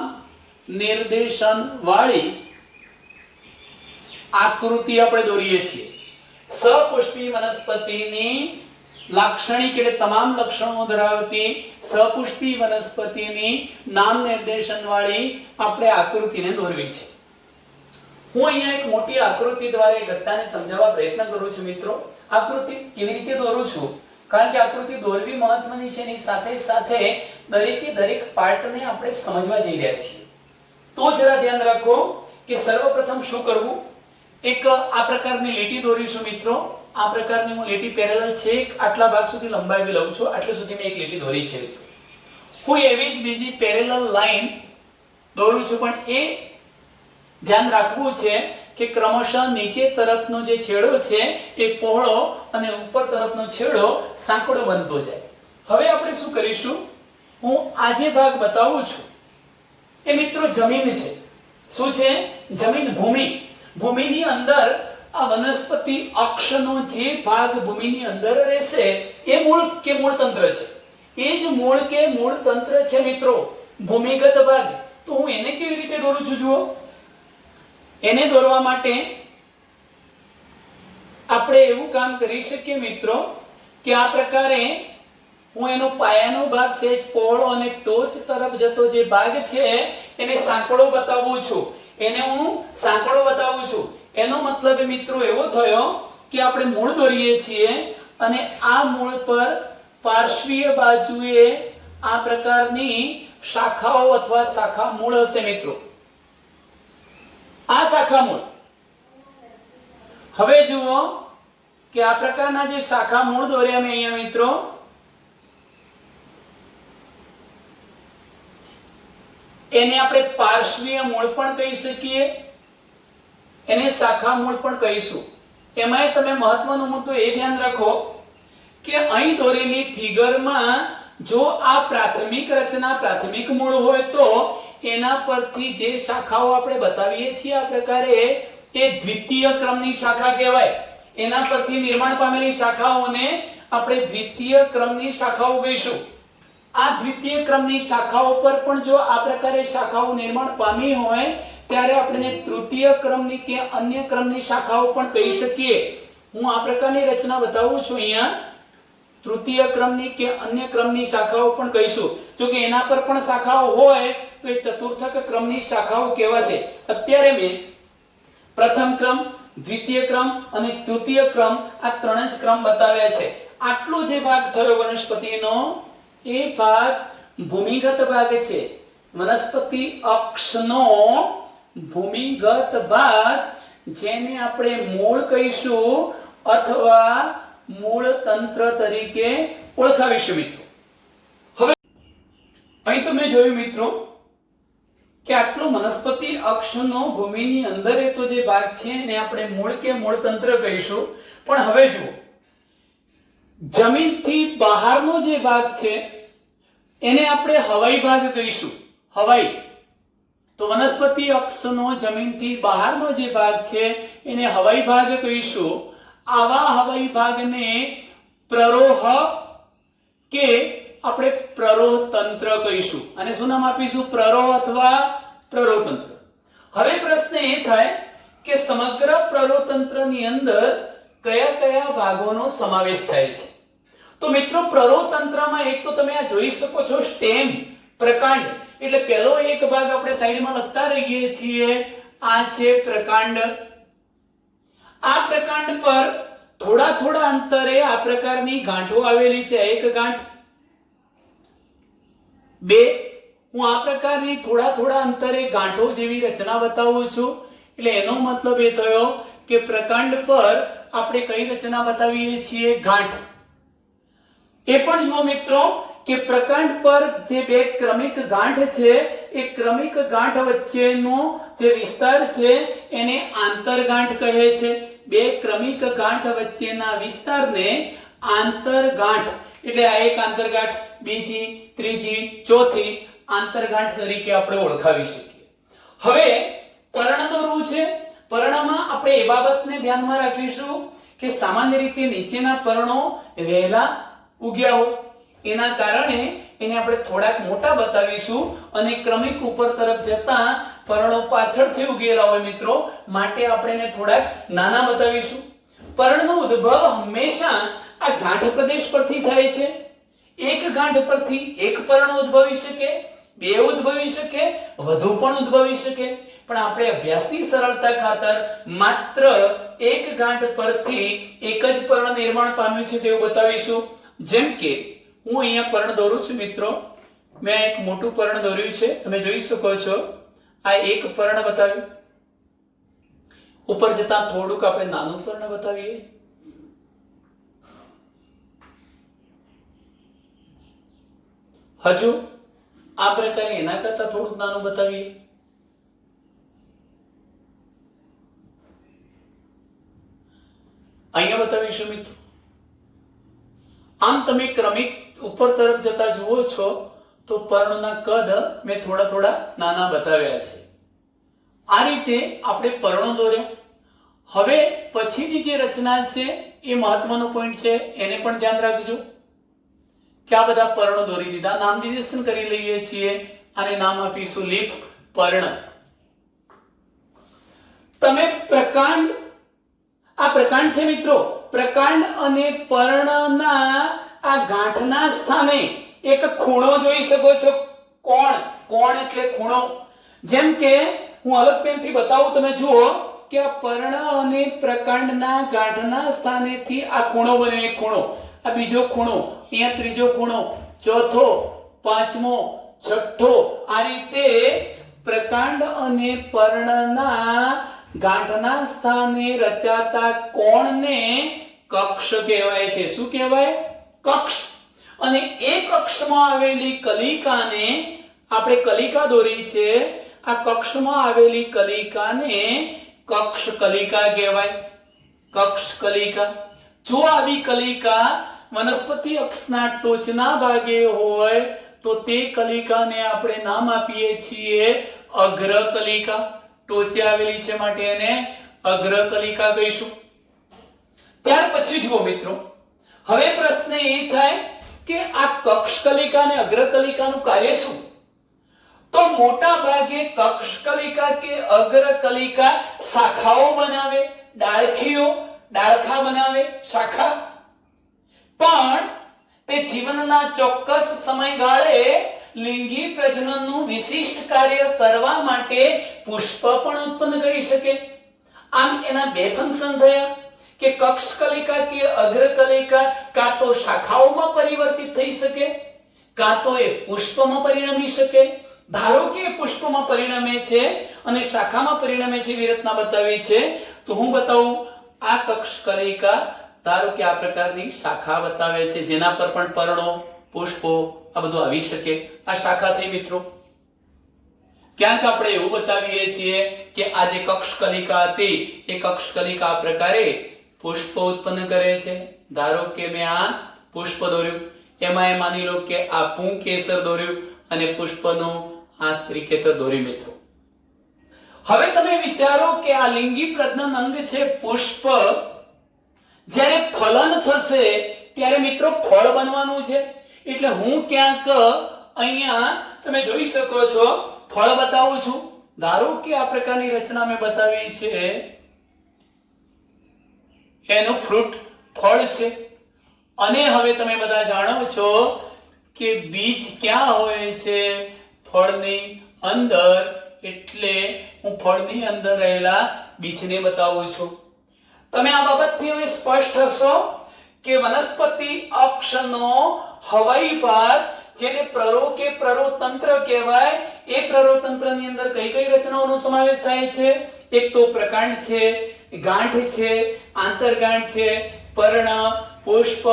નિર્દેશન વાળી આકૃતિ આપણે દોરીએ છીએ. સપુષ્પી વનસ્પતિની લાક્ષણિક એટલે તમામ લક્ષણો ધરાવતી સપુષ્પી વનસ્પતિની નામ નિર્દેશન વાળી આપણે આકૃતિને દોરવી છે. હું અહીંયા એક મોટી આકૃતિ દ્વારા એ ઘટનાને સમજાવવા પ્રયત્ન કરું છું મિત્રો. આકૃતિ કેવી રીતે દોરું છું? કારણ કે આકૃતિ દોરવી મહત્વની છે, એની સાથે સાથે દરેકે દરેક પાર્ટને આપણે સમજવા જઈ રહ્યા છીએ. તો જરા ધ્યાન રાખો કે સર્વપ્રથમ શું કરવું. એક આ પ્રકારની લીટી દોરીશું મિત્રો. આ પ્રકારની હું લીટી પેરેલલ છે આટલા ભાગ સુધી લંબાવી લઉં છું. આટલા સુધી મેં એક લીટી દોરી છે મિત્રો. હું એવી જ બીજી પેરેલલ લાઈન દોરું છું, પણ એ ધ્યાન રાખવું છે કે ક્રમશઃ નીચે તરફનો જે છેડો છે એ પહોળો અને ઉપર તરફનો છેડો સાંકડો બનતો જાય. હવે આપણે શું કરીશું, હું આ જે ભાગ બતાવું છું એ મિત્રો જમીન છે. શું છે? જમીન, ભૂમિ. ભૂમિની અંદર આ વનસ્પતિ અક્ષનો જે ભાગ ભૂમિની અંદર રહેશે એ મૂળ કે મૂળતંત્ર છે. એ જ મૂળ કે મૂળતંત્ર છે મિત્રો, ભૂમિગત ભાગ. તો હું એને કેવી રીતે દોરું છું જુઓ. એને દોરવા માટે આપણે એવું કામ કરી શકીએ મિત્રો કે આ પ્રકારે હું એનો પાયાનો ભાગ સહેજ પહોળો અને ટોચ તરફ જતો જે ભાગ છે એને સાંકડો બતાવું છું. એનો મતલબ મિત્રો એવો થયો કે આપણે મૂળ દોરીએ છીએ અને આ મૂળ પર પાર્શ્વીય બાજુએ આ પ્રકારની શાખાઓ અથવા શાખા મૂળ હશે મિત્રો. આ શાખા મૂળ. હવે જુઓ કે આ પ્રકારના જે શાખા મૂળ દોર્યા મેં અહીંયા મિત્રો, એને આપણે પાર્શ્વીય મૂળ પણ કહી શકીએ, એને શાખા મૂળ પણ કહીશું. એમાંય તમે મહત્વનો મુદ્દો એ ધ્યાન રાખો કે અહીં દોરેલી ફિગરમાં જો આ પ્રાથમિક રચના પ્રાથમિક મૂળ હોય તો એના પરથી જે શાખાઓ આપણે બતાવીએ છીએ આ પ્રકારે એ દ્વિતીય ક્રમની શાખા કહેવાય. એના પરથી નિર્માણ પામેલી શાખાઓને આપણે દ્વિતીય ક્રમની શાખાઓ કહીશું. આ દ્વિતીય ક્રમની શાખાઓ પર પણ જો આ પ્રકારે શાખાઓ નિર્માણ પામી હોય ત્યારે આપણે તૃતીય ક્રમની કે અન્ય ક્રમની શાખાઓ પણ કહી શકીએ. હું આ પ્રકારની રચના બતાવું છું અહીંયા. તૃતીય ક્રમની કે અન્ય ક્રમની શાખાઓ પણ કહીશું. જો કે એના પર પણ શાખાઓ હોય તો એ ચતુર્થક ક્રમની શાખાઓ કહેવાશે. અત્યારે મેં પ્રથમ ક્રમ, દ્વિતીય ક્રમ અને તૃતીય ક્રમ આ ત્રણ જ ક્રમ બતાવ્યા છે. આટલો જે ભાગ થયો વનસ્પતિનો એ ભાગ ભૂમિગત ભાગ છે. વનસ્પતિ અક્ષનો ભૂમિગત ભાગ જેને આપણે મૂળ કહીશું અથવા મૂળ તંત્ર તરીકે ઓળખાવીશું મિત્રો. હવે અહીં તમે જોયું મિત્રો કે આટલો વનસ્પતિ અક્ષનો ભૂમિની અંદર એ તો જે ભાગ છે એને આપણે મૂળ કે મૂળ તંત્ર કહીશું. પણ હવે જુઓ, જમીનથી બહારનો જે ભાગ છે એને આપણે હવાઈ ભાગ કહીશું. હવાઈ તો વનસ્પતિ અક્ષનો જમીનથી બહારનો જે ભાગ છે એને હવાઈ ભાગ કહીશું. આવા હવાઈ ભાગને પ્રરોહ કે આપણે પ્રરોહ તંત્ર કહીશું. અને શું નામ આપીશું? પ્રરોહ અથવા પ્રરોહ તંત્ર. હવે પ્રશ્ન એ થાય કે સમગ્ર પ્રરોહ તંત્રની અંદર કયા કયા ભાગોનો સમાવેશ થાય છે? તો મિત્રો પ્રરોહ તંત્રમાં એક તો તમે આ જોઈ શકો છો સ્ટેમ, પ્રકાંડ. એટલે પહેલો એક ભાગ આપણે સાઈડમાં લખતા રહીએ છીએ, આ છે પ્રકાંડ. આ પ્રકાંડ પર થોડા થોડા અંતરે આ પ્રકારની ગાંઠો આવેલી છે. એક ગાંઠ, બે. હું આ પ્રકારની થોડા થોડા અંતરે ગાંઠો જેવી રચના બતાવું છું. એટલે એનો મતલબ એ થયો કે પ્રકાંડ પર આપણે કઈ રચના બતાવીએ છીએ? ગાંઠ. એ પણ જુઓ મિત્રો કે પ્રકાંડ પર જે બે ક્રમિક ગાંઠ છે એ ક્રમિક ગાંઠ વચ્ચેનો જે વિસ્તાર છે એને આંતરગાંઠ કહે છે. બે ક્રમિક ગાંઠ વચ્ચેના વિસ્તારને આંતરગાંઠ, એટલે આ એક આંતરગાંઠ, બીજી, ત્રીજી, ચોથી આંતરગાંઠ તરીકે આપણે ઓળખાવી શકીએ. હવે પર્ણ દોરવું છે. પર્ણમાં આપણે એ બાબતને ધ્યાનમાં રાખીશું કે સામાન્ય રીતે નીચેના પર્ણો વહેલા ઉગ્યા હોય એના કારણે એને આપણે થોડાક મોટા બતાવીશું અને ક્રમિક ઉપર તરફ જતા પર્ણો પાછળથી ઉગેલા હોય મિત્રો, માટે આપણે એને થોડાક નાના બતાવીશું. પર્ણનો ઉદ્ભવ હંમેશા આ ગાંઠ પ્રદેશ પરથી થાય છે. એક ગાંઠ પરથી એક પર્ણ ઉદ્ભવી શકે, બે ઉદ્ભવી શકે, વધુ પણ ઉદ્ભવી શકે. પણ આપણે અભ્યાસની સરળતા ખાતર માત્ર એક ગાંઠ પરથી એક જ પર્ણ નિર્માણ પામ્યું છે તેવું બતાવીશું. જેમ કે હું અહીંયા પર્ણ દોરું છું મિત્રો. મેં એક મોટું પર્ણ દોર્યું છે, તમે જોઈ શકો છો. આ એક પર્ણ બતાવ્યું. ઉપર જતા થોડુંક આપણે નાનું પર્ણ બતાવીએ. હજુ આ પ્રકારે એના કરતા થોડુંક નાનું બતાવીએ. અહીંયા બતાવીશું મિત્રો. આમ તમે ક્રમિક ઉપર તરફ જતા જુઓ છો તો પર્ણના કદ મેં થોડા થોડા નાના બતાવ્યા છે. આ રીતે આપણે પર્ણો દોર્યા. હવે પછીની જે રચના છે એ મહત્વનો પોઈન્ટ છે, એને પણ ધ્યાન રાખજો કે આ બધા પર્ણો દોરી દીધા. નામ નિર્દેશન કરી લઈએ છીએ. આને નામ આપીશું લીપ પર્ણ. તમે પ્રકાંડ, આ પ્રકાંડ છે મિત્રો. પ્રકાંડ અને પર્ણના આ ગાંઠના સ્થાને એક ખૂણો જોઈ શકો છો. કોણ, કોણ એટલે ખૂણો. જેમ કે હું અલગ પેનથી બતાવું, તમે જુઓ કે આ પર્ણ અને પ્રકાંડના ગાંઠના સ્થાનેથી આ ખૂણો બન્યો. એક ખૂણો, આ બીજો ખૂણો, અહીંયા ત્રીજો ખૂણો, ચોથો, પાંચમો, છઠ્ઠો. આ રીતે પ્રકાંડ અને પર્ણના ગાંઠના સ્થાને રચાતા કોણને કક્ષ કહેવાય છે. શું કહેવાય? કક્ષ. અને એક કક્ષમાં આવેલી કલિકાને આપણે કલિકા દોરી છે, આ કક્ષમાં આવેલી કલિકાને કક્ષ કલિકા કહેવાય. કક્ષ કલિકા. જો આવી કલિકા વનસ્પતિ અક્ષના ટોચના ભાગે હોય તો તે કલિકાને આપણે નામ આપીએ છીએ અગ્ર કલિકા. ટોચે આવેલી છે માટે એને અગ્ર કલિકા કહીશું. ત્યાર પછી જુઓ મિત્રો, હવે પ્રશ્ન એ થાય કે આ કક્ષ કલિકા અને અગ્ર કલિકાનું કાર્ય શું? તો મોટા ભાગે કક્ષ કલિકા કે અગ્ર કલિકા શાખાઓ બનાવે, ડાળખીઓ, ડાળખા બનાવે, શાખા. પણ તે જીવનના ચોક્કસ સમયગાળે લિંગી પ્રજનનનું વિશિષ્ટ કાર્ય કરવા માટે પુષ્પ પણ ઉત્પન્ન કરી શકે. આમ એના બે ફંક્શન થયા કે કક્ષ કલિકા કે અગ્ર કલિકા કાં તો શાખાઓમાં પરિવર્તિત થઈ શકે, કાં તો એ પુષ્પમાં પરિણમી શકે. ધારો કે પુષ્પમાં પરિણમે છે અને શાખામાં પરિણમે છે એવી રીતના બતાવી છે, તો હું બતાવું. આ કક્ષ કલિકા ધારો કે આ પ્રકારની શાખા બતાવે છે, જેના પર પણ પર્ણો, પુષ્પો આ બધું આવી શકે. આ શાખા થઈ મિત્રો. ક્યાંક આપણે એવું બતાવીએ છીએ કે આ જે કક્ષ કલિકા હતી એ કક્ષ કલિકા આ પ્રકારે પુષ્પ ઉત્પન્ન કરે છે. ધારો કે મેં આ પુષ્પ દોર્યું, એમાં માની લો કે આ પુંકેસર દોર્યું અને પુષ્પનું આ સ્ત્રી કેસર દોર્યું મિત્રો. હવે તમે વિચારો કે આ લિંગી પ્રજનન અંગ છે પુષ્પ, જ્યારે ફલન થશે ત્યારે મિત્રો ફળ બનવાનું છે. એટલે હું ક્યાંક અહીંયા તમે જોઈ શકો છો ફળ બતાવું છું. ધારો કે આ પ્રકારની રચના મેં બતાવી છે, એનું ફ્રૂટ ફળ છે. અને હવે તમે બધા જાણો છો કે બીજ ક્યાં હોય છે? ફળની અંદર. એટલે હું ફળની અંદર રહેલા બીજને બતાવું છું. તમે આ બાબતથી હવે સ્પષ્ટ હશો કે વનસ્પતિ અક્ષનો હવાઈ ભાગ, જેને પ્રરો કે પ્રરોતંત્ર કહેવાય, એ પ્રરોતંત્રની અંદર કઈ કઈ રચનાઓનો સમાવેશ થાય છે? એક તો પ્રકાંડ છે, ગાંઠ છે, આંતરગાંઠ છે, પર્ણ, પુષ્પ,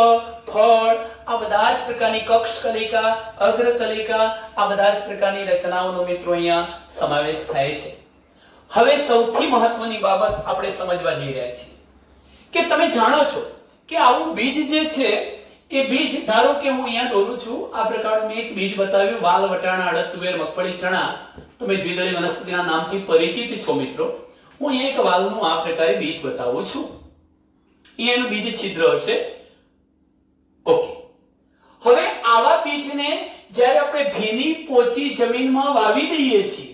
ફળ, આ બધા જ પ્રકારની કક્ષ કલિકા, અગ્ર કલિકા, આ બધા જ પ્રકારની રચનાઓનો મિત્રો અહીંયા સમાવેશ થાય છે. હવે સૌથી મહત્વની બાબત આપણે સમજવા જઈ રહ્યા છીએ કે તમે જાણો છો કે આવું બીજ જે છે એ બીજ, ધારો કે હું અહીંયા દોરું છું, આ પ્રકારનું મેં એક બીજ બતાવ્યું, વાલ, વટાણા, અડદ, તુવેર, મગફળી, ચણા. તમે દ્વિદળી વનસ્પતિના નામથી પરિચિત છો મિત્રો. હું અહીંયા એક વાલનું આ પ્રકારે બીજ બતાવું છું. અહીંયા એનું બીજ છિદ્ર હશે. ઓકે. હવે આવા બીજને જ્યારે આપણે ભીની પોચી જમીનમાં વાવી દઈએ છીએ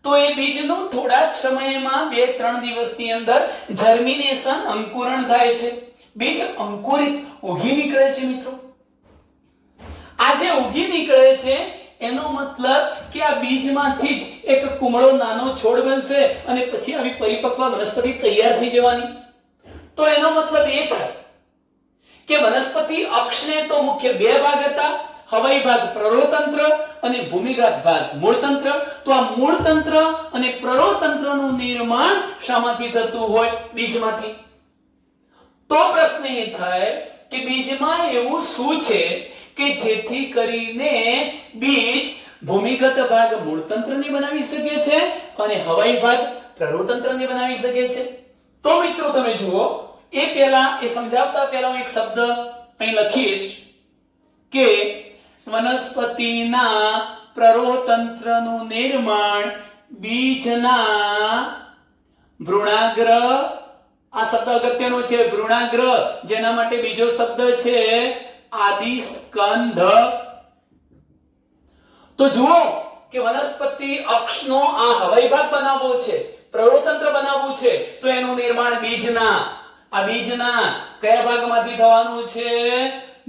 તો એ બીજનું થોડા સમયમાં 2-3 દિવસની અંદર જર્મિનેશન, અંકુરણ થાય છે. બીજ અંકુરિત ઉગી નીકળે છે મિત્રો. આ જે ઉગી નીકળે છે એનો મતલબ કે આ બીજમાંથી જ એક કુમળો નાનો છોડ બનશે અને પછી આવી પરિપક્વ વનસ્પતિ તૈયાર થઈ જવાની. તો એનો મતલબ એ થાય કે વનસ્પતિ અક્ષને તો મુખ્ય બે ભાગ હતા, હવાઈ ભાગ પ્રરોતંત્ર અને ભૂમિગત ભાગ મૂળતંત્ર. તો આ મૂળતંત્ર અને પ્રરોતંત્રનું નિર્માણ શામાંથી થતું હોય? બીજમાંથી. તો પ્રશ્ન એ થાય કે બીજમાં એવું શું છે કે જેથી કરીને બીજ ભૂમિગત ભાગ મૂળતંત્રને બનાવી શકે છે અને હવાઈ ભાગ પ્રરોતંત્રને બનાવી શકે છે? તો મિત્રો તમે જુઓ, એ પહેલા એ સમજાવતા પહેલા હું એક શબ્દ અહીં લખીશ કે વનસ્પતિના પ્રરોતંત્રનું નિર્માણ બીજના ભ્રૂણાગ્ર, આ શબ્દ અગત્યનો છે, ભ્રૂણાગ્ર, જેના માટે બીજો શબ્દ છે આદિસ્કંધ. તો જુઓ કે વનસ્પતિ અક્ષનો આ હવાઈ ભાગ બનાવવો છે, પ્રરોતંત્ર બનાવવું છે, તો એનું નિર્માણ બીજના, આ બીજના કયા ભાગમાંથી થવાનું છે?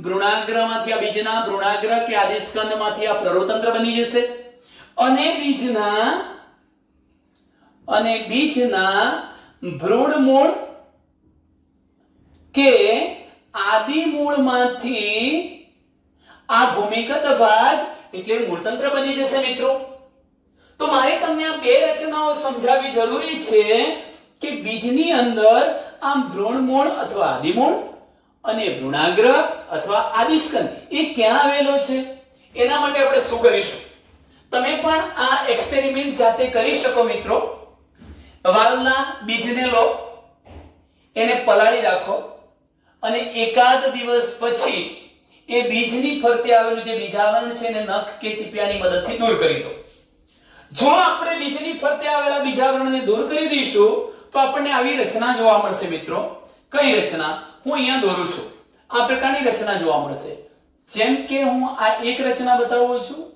ભ્રૂણાગ્રમાંથી. આ બીજના ભ્રૂણાગ્ર કે આદિસ્કંધમાંથી આ પ્રરોતંત્ર બની જશે અને બીજના ભ્રૂણમૂળ કે આદિમૂળમાંથી આ ભૂમિગત ભાગ એટલે મૂળતંત્ર બની જશે મિત્રો. તો મારે તમને આ બે રચનાઓ સમજાવવી જરૂરી છે કે બીજની અંદર આમ ભ્રૂણમૂળ અથવા આદિમૂળ અને ભ્રૂણાગ્ર અથવા આદિસ્કંદ એ ક્યાં આવેલો છે? એના માટે આપણે શું કરીશું? તમે પણ આ એક્સપેરિમેન્ટ જાતે કરી શકો મિત્રો. વાલના બીજને લો, એને પલાળી રાખો અને એકાદ દિવસ પછી એ બીજની ફરતે આવેલું જે બીજાવરણ છે એને નખ કે ચીપિયાની મદદથી દૂર કરી દો. જો આપણે બીજની ફરતે આવેલા બીજાવરણને દૂર કરી દઈશું તો આપણને આવી રચના જોવા મળશે મિત્રો. કઈ રચના? હું અહીંયા દોરું છું. આ પ્રકારની રચના જોવા મળશે. જેમ કે હું આ એક રચના બતાવું છું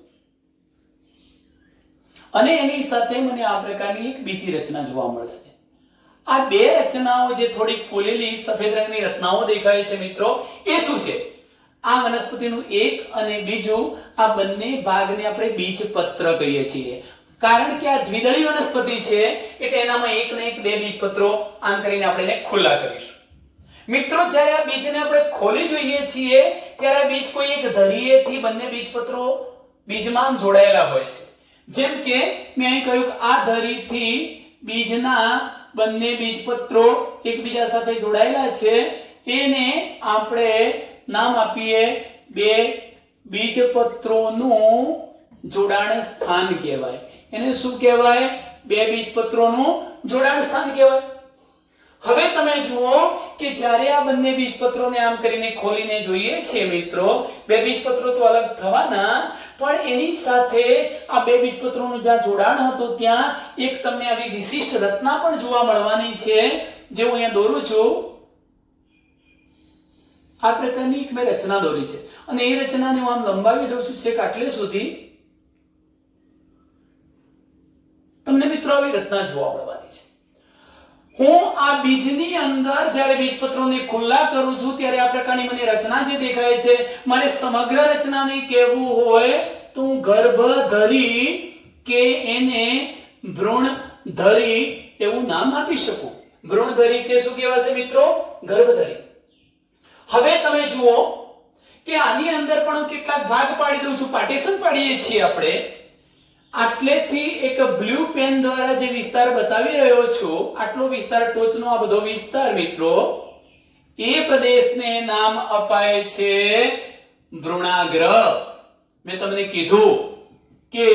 અને એની સાથે મને આ પ્રકારની એક બીજી રચના જોવા મળશે. આ બે રચનાઓ જે થોડી ફૂલેલી સફેદ રંગની રચનાઓ દેખાય છે મિત્રો, એ શું છે? આ વનસ્પતિનું એક અને બીજું, આ બંને ભાગને આપણે બીજપત્ર કહીએ છીએ. કારણ કે આ દ્વિદળી વનસ્પતિ છે એટલે એનામાં એક ને એક બે બીજપત્રો આમ કરીને આપણે એને ખુલ્લા કરીશું. મિત્રો, જ્યારે આ બીજને આપણે ખોલી જોઈએ છીએ ત્યારે આ બીજ કોઈ એક ધરીએથી બંને બીજપત્રો બીજમાં જોડાયેલા હોય છે. જેમ કે મેં અહીં કહ્યું કે આ ધરીથી બીજના બંને બીજપત્રો એકબીજા સાથે જોડાયેલા છે, એને આપણે નામ આપીએ બે બીજપત્રોનું જોડાણ સ્થાન કહેવાય. એને શું કહેવાય? બે બીજપત્રોનું જોડાણ સ્થાન કહેવાય. હવે તમે જુઓ કે જ્યારે આ બંને બીજપત્રોને આમ કરીને ખોલીને જોઈએ છે મિત્રો, બે બીજપત્રો તો અલગ થવાના, પણ એની સાથે આ બે બીજપત્રોનું જ્યાં જોડાણ હતું ત્યાં એક તમને આવી વિશિષ્ટ રચના પણ જોવા મળવાની છે, જે હું અહીંયા દોરું છું. આ પ્રકારની એક મેં રચના દોરી છે અને એ રચનાને હું આમ લંબાવી દઉં છું છેક આટલે સુધી. તમને મિત્રો આવી રચના જોવા મળવાની છે. હું આ બીજની અંદર જ્યારે બીજપત્રોને ખુલ્લા કરું છું ત્યારે આ પ્રકારની મને રચના જે દેખાય છે, મારે સમગ્ર રચનાને કહેવું હોય તો હું ગર્ભધરી કે એને ભ્રૂણધરી એવું નામ આપી શકું. ભ્રૂણધરી કે શું કહેવાશે મિત્રો? ગર્ભધરી. હવે તમે જુઓ કે આની અંદર પણ હું કેટલાક ભાગ પાડી દઉં છું, પાર્ટીશન પાડીએ છીએ આપણે. આટલેથી એક બ્લુ પેન દ્વારા જે વિસ્તાર બતાવી રહ્યો છું, આટલો વિસ્તાર, ટોચનો આ બધો વિસ્તાર મિત્રો, એ પ્રદેશને નામ અપાય છે ભ્રૂણાગ્ર. મેં તમને કીધું કે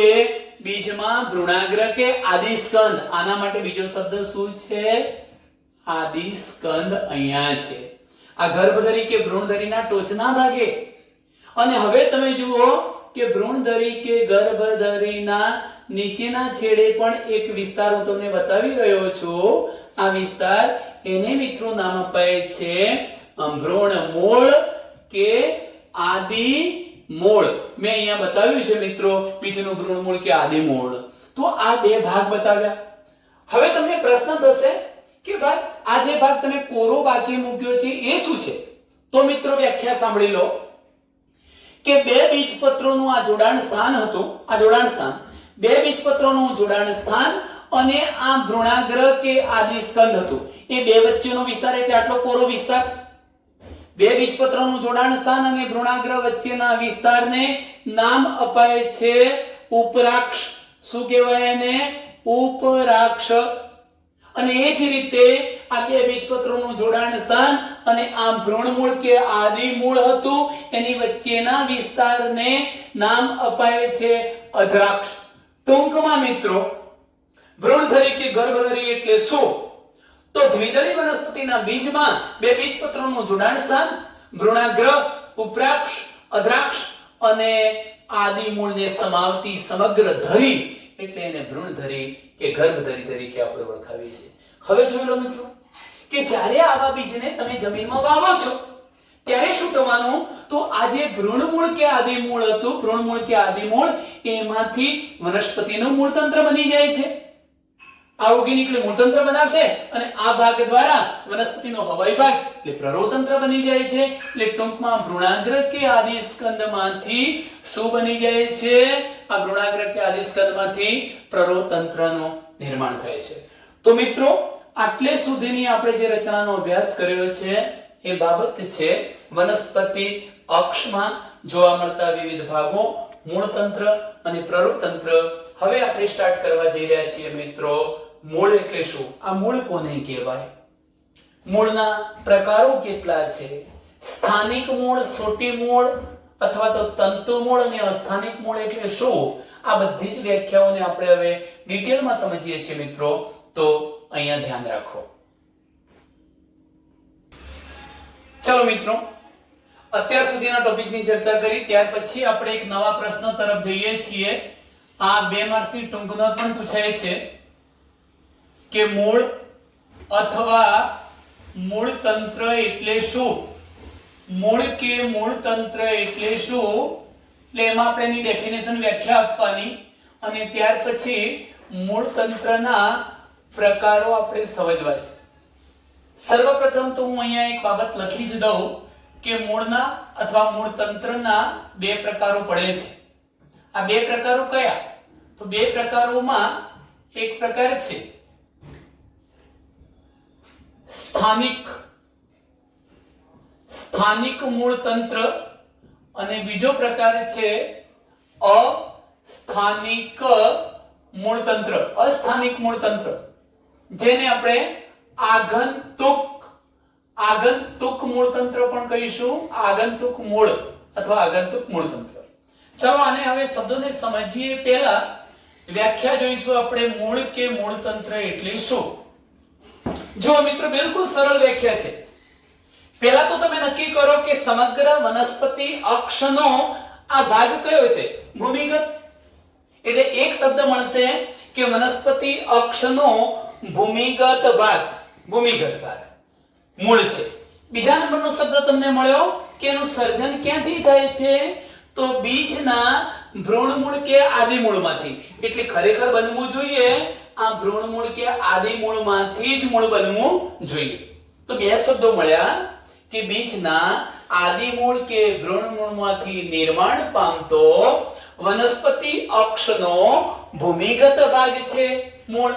બીજમાં ભ્રૂણાગ્ર કે આદિસ્કંદ, આના માટે બીજો શબ્દ શું છે? આદિસ્કંદ અહીંયા છે, આ ગર્ભધરી કે ભ્રૂણધરીના ટોચના ભાગે. અને હવે તમે જુઓ કે ભ્રૂણધરી કે ગર્ભધરીના નીચેના છેડે પણ એક વિસ્તાર હું તમને બતાવી રહ્યો છું. આ વિસ્તાર, એને મિત્રો નામ અપાય છે ભ્રૂણમૂળ કે આદિમૂળ. મેં અહીંયા બતાવ્યું છે મિત્રો, બીજનું ભ્રૂણમૂળ કે આદિમૂળ. તો આ બે ભાગ બતાવ્યા. હવે તમને પ્રશ્ન થશે કે ભાઈ આ જે ભાગ તમે કોરો બાકી મૂક્યો છે એ શું છે? તો મિત્રો વ્યાખ્યા સાંભળી લો કે બે બીજપત્રોનું આ જોડાણ સ્થાન હતું, આ જોડાણ સ્થાન, બે બીજપત્રોનું જોડાણ સ્થાન અને આ ભ્રૂણાગ્ર કે આદિસ્કંદ હતું. એ બે વચ્ચેનો વિસ્તાર એટલે આટલો કોરો વિસ્તાર. બે બીજપત્રોનું જોડાણ સ્થાન અને ભ્રૂણાગ્ર વચ્ચેના વિસ્તારને નામ અપાય છે ઉપરાક્ષ. શું કહેવાય એને? ઉપરાક્ષ. અને એ જ રીતે આ બે બીજપત્રોનું જોડાણ સ્થાન અને આ ભ્રૂણમૂળ કે આદિમૂળ હતું, એની વચ્ચેના વિસ્તારને નામ અપાય છે અધરાક્ષ. ટૂંકમાં મિત્રો, ભ્રૂણધરી કે ગર્ભધરી એટલે શું? તો દ્વિદળી વનસ્પતિના બીજમાં બે બીજપત્રોનું જોડાણ સ્થાન, ભ્રૂણાગ્ર, ઉપરાક્ષ, અધરાક્ષ અને આદિમૂળને સમાવતી સમગ્ર ધરી એટલે એને ભ્રૂણધરી કે ગર્ભધરી તરીકે આપણે ઓળખાવીએ છીએ. હવે જોઈ લો મિત્રો કે જ્યારે આવા બીજને તમે જમીનમાં વાવો છો ત્યારે શું થવાનું? તો આ જે ભ્રૂણમૂળ કે આદિમૂળ હતું, ભ્રૂણમૂળ કે આદિમૂળ, એમાંથી વનસ્પતિનું મૂળતંત્ર બની જાય છે. આ ઉગી નીકળે મૂળતંત્ર બનાવશે અને આ ભાગ દ્વારા વનસ્પતિનો હવાઈ ભાગ એટલે પ્રરોતંત્ર બની જાય છે. એટલે ટૂંકમાં ભ્રૂણાગ્ર કે આદિસ્કંદમાંથી શું બની જાય છે? આ ભ્રૂણાગ્ર કે આદિસ્કંદમાંથી પ્રરોતંત્રનું નિર્માણ થાય છે. તો મિત્રો, આટલે સુધીની આપણે જે રચનાનો અભ્યાસ કર્યો છે એ બાબત છે વનસ્પતિ અક્ષમાં જોવા મળતા વિવિધ ભાગો, મૂળતંત્ર અને પ્રરોતંત્ર. હવે આપણે સ્ટાર્ટ કરવા જઈ રહ્યા છીએ મિત્રો, મૂળ એટલે શું? આ મૂળ કોને કહેવાય? મૂળના પ્રકારો કેટલા છે? સ્થાનિક મૂળ, સોટી મૂળ અથવા તો તંતુ મૂળ અને અસ્થાનિક મૂળ એટલે શું? આ બધી જ વ્યાખ્યાઓને આપણે હવે ડિટેલમાં સમજીએ છીએ મિત્રો, તો અહીંયા ધ્યાન રાખો. ચલો મિત્રો, અત્યાર સુધીના ટોપિકની ચર્ચા કરી, ત્યાર પછી આપણે એક નવા પ્રશ્ન તરફ જઈએ છીએ. આ 2 માર્ક્સની ટૂંક નોંધ પણ પૂછાય છે કે મૂળ અથવા મૂળ તંત્ર એટલે શું? મૂળ કે મૂળ તંત્ર એટલે શું? એટલે એમાં આપણે એની ડેફિનેશન વ્યાખ્યા આપવાની અને ત્યાર પછી મૂળ તંત્રના પ્રકારો આપણે સમજવા છે. સર્વપ્રથમ તો હું અહીંયા એક બાબત લખી જ દઉં કે મૂળના અથવા મૂળ તંત્રના 2 પ્રકારો પડે છે. આ 2 પ્રકારો કયા? તો 2 પ્રકારોમાં એક પ્રકાર છે સ્થાનિક મૂળ તંત્ર અને બીજો પ્રકાર છે અસ્થાનિક મૂળ તંત્ર. અસ્થાનિક મૂળ તંત્ર જેને આપણે આગંતુક મૂળ તંત્ર પણ કહીશું. આગંતુક મૂળ અથવા આગંતુક મૂળ તંત્ર. ચાલો આને હવે શબ્દોને સમજીએ પહેલા વ્યાખ્યા જોઈશું આપણે. મૂળ કે મૂળ તંત્ર એટલે શું? જો મિત્રો, બિલકુલ સરળ વ્યાખ્યા છે. પહેલા તો તમે નક્કી કરો કે સમગ્ર વનસ્પતિ અક્ષનો આ ભાગ કયો છે? ભૂમિગત. એટલે એક શબ્દ મળશે કે વનસ્પતિ અક્ષનો ભૂમિગત ભાગ. ભૂમિગત ભાગ મૂળ છે. બીજા નંબરનો શબ્દ તમને મળ્યો કે એનું સર્જન ક્યાંથી થાય છે? તો બીજના ભ્રૂણમૂળ કે આદિમૂળમાંથી. એટલે ખરેખર બનવું જોઈએ આ ભ્રૂણમૂળ કે આદિમૂળમાંથી જ મૂળ બનવું જોઈએ. તો 2 શબ્દો મળ્યા કે બીજના આદિમૂળ કે ભ્રૂણમૂળમાંથી નિર્માણ પામતો વનસ્પતિ અક્ષનો ભૂમિગત ભાગ છે મૂળ.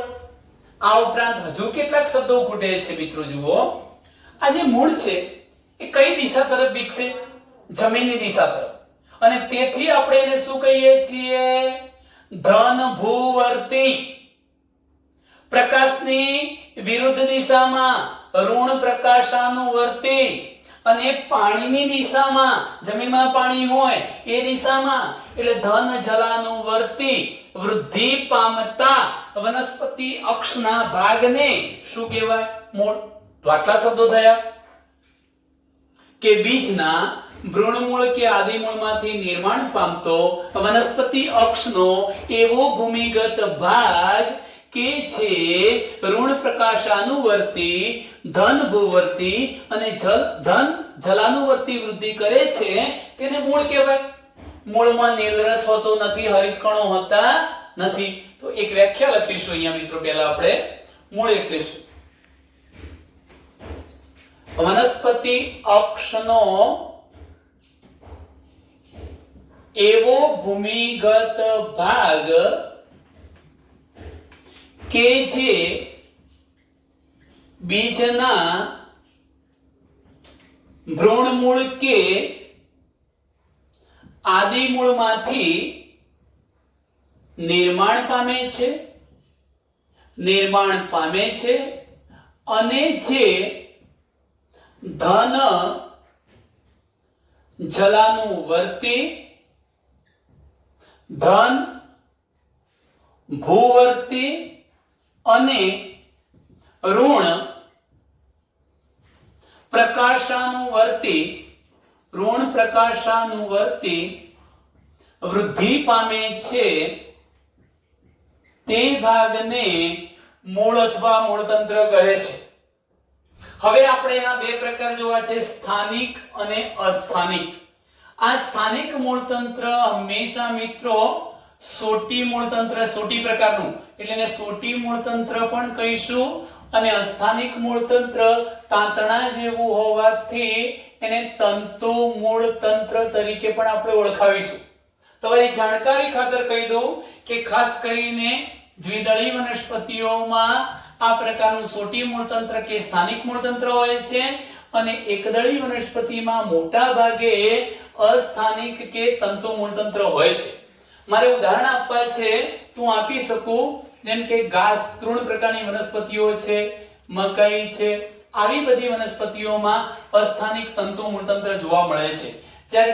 આ ઉપરાંત હજુ કેટલાક શબ્દો ખૂટે છે મિત્રો. જુઓ, આ જે મૂળ છે એ કઈ દિશા તરફ વિકસે? જમીનની દિશા તરફ. અને તેથી આપણે એને શું કહીએ છીએ? ધન ભૂવર્તી. પ્રકાશની વિરુદ્ધ દિશામાં ઋણ પ્રકાશાનુવર્તી અને પાણીની દિશામાં, જમીનમાં પાણી હોય એ દિશામાં, એટલે ધન જલાનુવર્તી વૃદ્ધિ પામતા વનસ્પતિ અક્ષના ભાગને શું કહેવાય? મૂળ. તો આટલા શબ્દો થયા કે બીજના ભ્રૂણમૂળ કે આદિમૂળમાંથી નિર્માણ પામતો વનસ્પતિ અક્ષનો એવો ભૂમિગત ભાગ કે જે ઋણ પ્રકાશાનુવર્તી, ધન ભૂવર્તી અને ધન જલાનુવર્તી વૃદ્ધિ કરે છે તેને મૂળ કહેવાય. મૂળમાં નીલરસ હોતો નથી, હરિતકણો હોતા નથી. તો એક વ્યાખ્યા લખીશું અહીંયા મિત્રો. પહેલા આપણે મૂળ એટલે શું? વનસ્પતિ અક્ષનો એવો ભૂમિગત ભાગ કે જે બીજના ભ્રૂણમૂળ કે આદિમૂળમાંથી નિર્માણ પામે છે અને જે ધન જલાનુવર્તી, ધન ભૂવર્તી અને ઋણ પ્રકાશાનુવર્તી વૃદ્ધિ પામે છે તે ભાગને મૂળ અથવા મૂળતંત્ર કહે છે. હવે આપણે એના 2 પ્રકાર જોવા છે, સ્થાનિક અને અસ્થાનિક. આ સ્થાનિક મૂળતંત્ર હંમેશા મિત્રો સોટી મૂળતંત્ર, સોટી પ્રકારનું, એટલે એને સોટી મૂળતંત્ર પણ કહીશું. અને અસ્થાનિક મૂળતંત્ર તાંતણા જેવું હોવાથી એને તંતુ મૂળતંત્ર તરીકે પણ આપણે ઓળખાવીશું. તમારી જાણકારી ખાતર કહી દઉં કે ખાસ કરીને દ્વિદળી વનસ્પતિઓમાં આ પ્રકારનું સોટી મૂળતંત્ર કે સ્થાનિક મૂળતંત્ર હોય છે અને એકદળી વનસ્પતિમાં મોટા ભાગે અસ્થાનિક કે તંતુ મૂળતંત્ર હોય છે. મારે ઉદાહરણ આપવા છે તો હું આપી શકું, જેમ કે ઘાસ, તૃણ પ્રકારની વનસ્પતિઓ છે, મકાઈ છે, આવી બધી વનસ્પતિઓમાં અસ્થાનિક તંતુ મૂળતંત્ર જોવા મળે છે. જ્યારે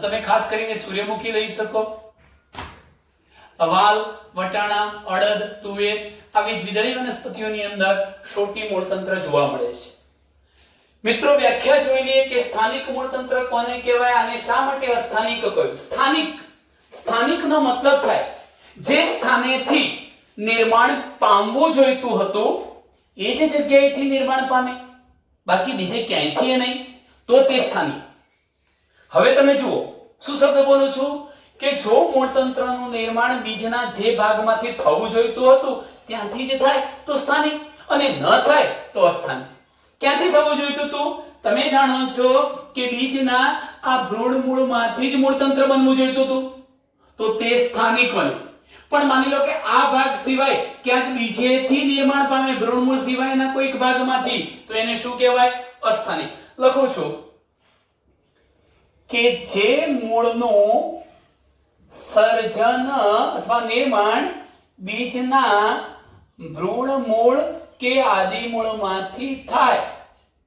તમે ખાસ કરીને સૂર્યમુખી લઈ શકો, વાલ, વટાણા, અડદ, તુવેર આવી દ્વિદળી વનસ્પતિઓની અંદર સોટી મૂળતંત્ર જોવા મળે છે. મિત્રો વ્યાખ્યા જોઈ લઈએ કે સ્થાનિક મૂળતંત્ર કોને કહેવાય અને શા માટે અસ્થાનિક કહ્યું. સ્થાનિકનો મતલબ થાય જે સ્થાનેથી નિર્માણ પામવું જોઈતું હતું એ જ જગ્યાએથી નિર્માણ પામે, બાકી બીજે ક્યાંયથી નહીં, તો તે સ્થાનિક. હવે તમે જુઓ શું શબ્દ બોલું છું કે જો મૂળતંત્રનું નિર્માણ બીજના જે ભાગમાંથી થવું જોઈતું હતું ત્યાંથી જ થાય તો સ્થાનિક, અને ન થાય તો અસ્થાનિક. ક્યાંથી થવું જોઈતું હતું? તમે જાણો છો કે બીજના આ ભ્રૂણમૂળમાંથી જ મૂળતંત્ર બનવું જોઈતું હતું, તો તે સ્થાનિક બન્યું. પણ માની લો કે આ ભાગ સિવાય ક્યાંક બીજેથી નિર્માણ પામે, ભ્રૂણમૂળ સિવાયના કોઈક ભાગમાંથી, તો એને શું કહેવાય? અસ્થાનિક. લખું છું કે જે મૂળનું સર્જન અથવા નિર્માણ બીજના ભ્રૂણમૂળ કે આદિમૂળમાંથી થાય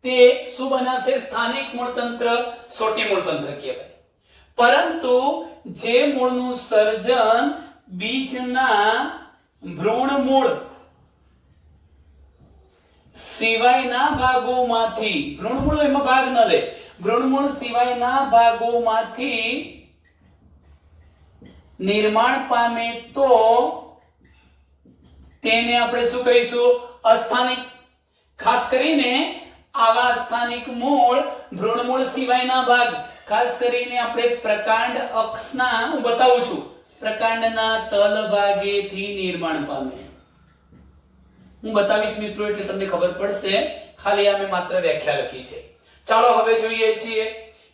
તે શું બનાવશે? સ્થાનિક મૂળતંત્ર, સોટી મૂળતંત્ર કહેવાય. પરંતુ જે મૂળનું સર્જન બીજના ભ્રૂણમૂળ સિવાયના ભાગોમાંથી, ભ્રૂણમૂળ એમાં ભાગ ન લે, ભ્રૂણમૂળ સિવાયના ભાગોમાંથી નિર્માણ પામે તો તેને આપણે શું કહીશું? અસ્થાનિક. ખાસ કરીને આવા સ્થાનિક મૂળ, ભ્રૂણમૂળ સિવાયના ભાગ, ખાસ કરીને આપણે પ્રકાંડ અક્ષના, હું બતાવું છું, પ્રકાંડના તલ ભાગેથી નિર્માણ પામે. હું બતાવીશ મિત્રો એટલે તમને ખબર પડશે, ખાલી અમે માત્ર વ્યાખ્યા લખી છે. ચાલો હવે જોઈએ છીએ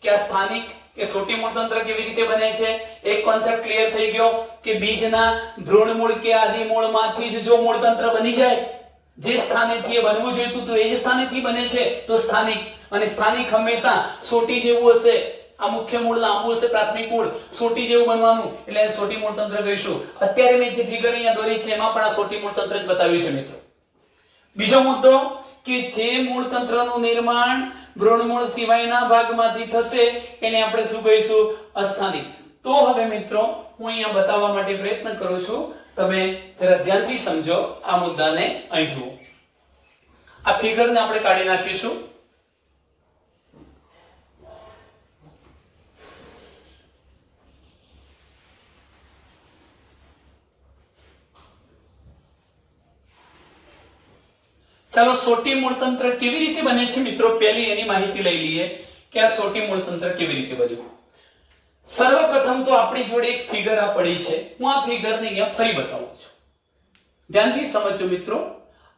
કે આ સ્થાનિક કે સોટી મૂળતંત્ર કેવી રીતે બને છે. એક કોન્સેપ્ટ ક્લિયર થઈ ગયો કે બીજના ભ્રૂણમૂળ કે આદિમૂળમાંથી જ જો મૂળતંત્ર બની જાય, જે સ્થાનેથી એ બનવું જોઈતું તો એ જ સ્થાનેથી બને છે તો સ્થાનિક. અને સ્થાનિક હંમેશા સોટી જેવું હશે. આ મુખ્ય મૂળ લાંબુ હશે, પ્રાથમિક મૂળ સોટી જેવું બનવાનું, એટલે સોટી મૂળતંત્ર કહીશું. અત્યારે મેં જે ફિગર અહીંયા દોરી છે એમાં પણ આ સોટી મૂળતંત્ર જ બતાવ્યું છે મિત્રો. બીજો મુદ્દો કે જે મૂળતંત્રનું નિર્માણ ભ્રૂણમૂળ સિવાયના ભાગમાંથી થશે એને આપણે શું કહીશું? અસ્થાનિક. તો હવે મિત્રો હું અહીંયા બતાવવા માટે પ્રયત્ન કરું છું, તમે જરા ધ્યાનથી સમજો આ મુદ્દાને. અહીં જુઓ, આ ફિગરને આપણે કાઢી નાખીશું. ચાલો સોટી મૂળતંત્ર કેવી રીતે બને છે મિત્રો, પહેલી એની માહિતી લઈ લઈએ કે આ સોટી મૂળતંત્ર કેવી રીતે બન્યું. સર્વપ્રથમ તો આપણી જોડે એક ફિગર આ પડી છે, હું આ ફિગરને અહીંયા ફરી બતાવું છું. ધ્યાનથી સમજો મિત્રો.